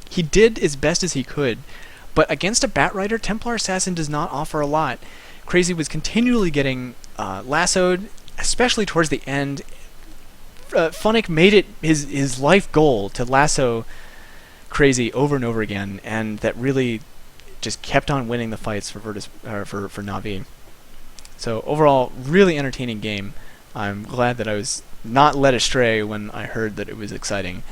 He did as best as he could, but against a Batrider, Templar Assassin does not offer a lot. Crazy was continually getting lassoed, especially towards the end. Funnik made it his life goal to lasso Crazy over and over again, and that really just kept on winning the fights for for Navi. So overall, really entertaining game. I'm glad that I was not led astray when I heard that it was exciting.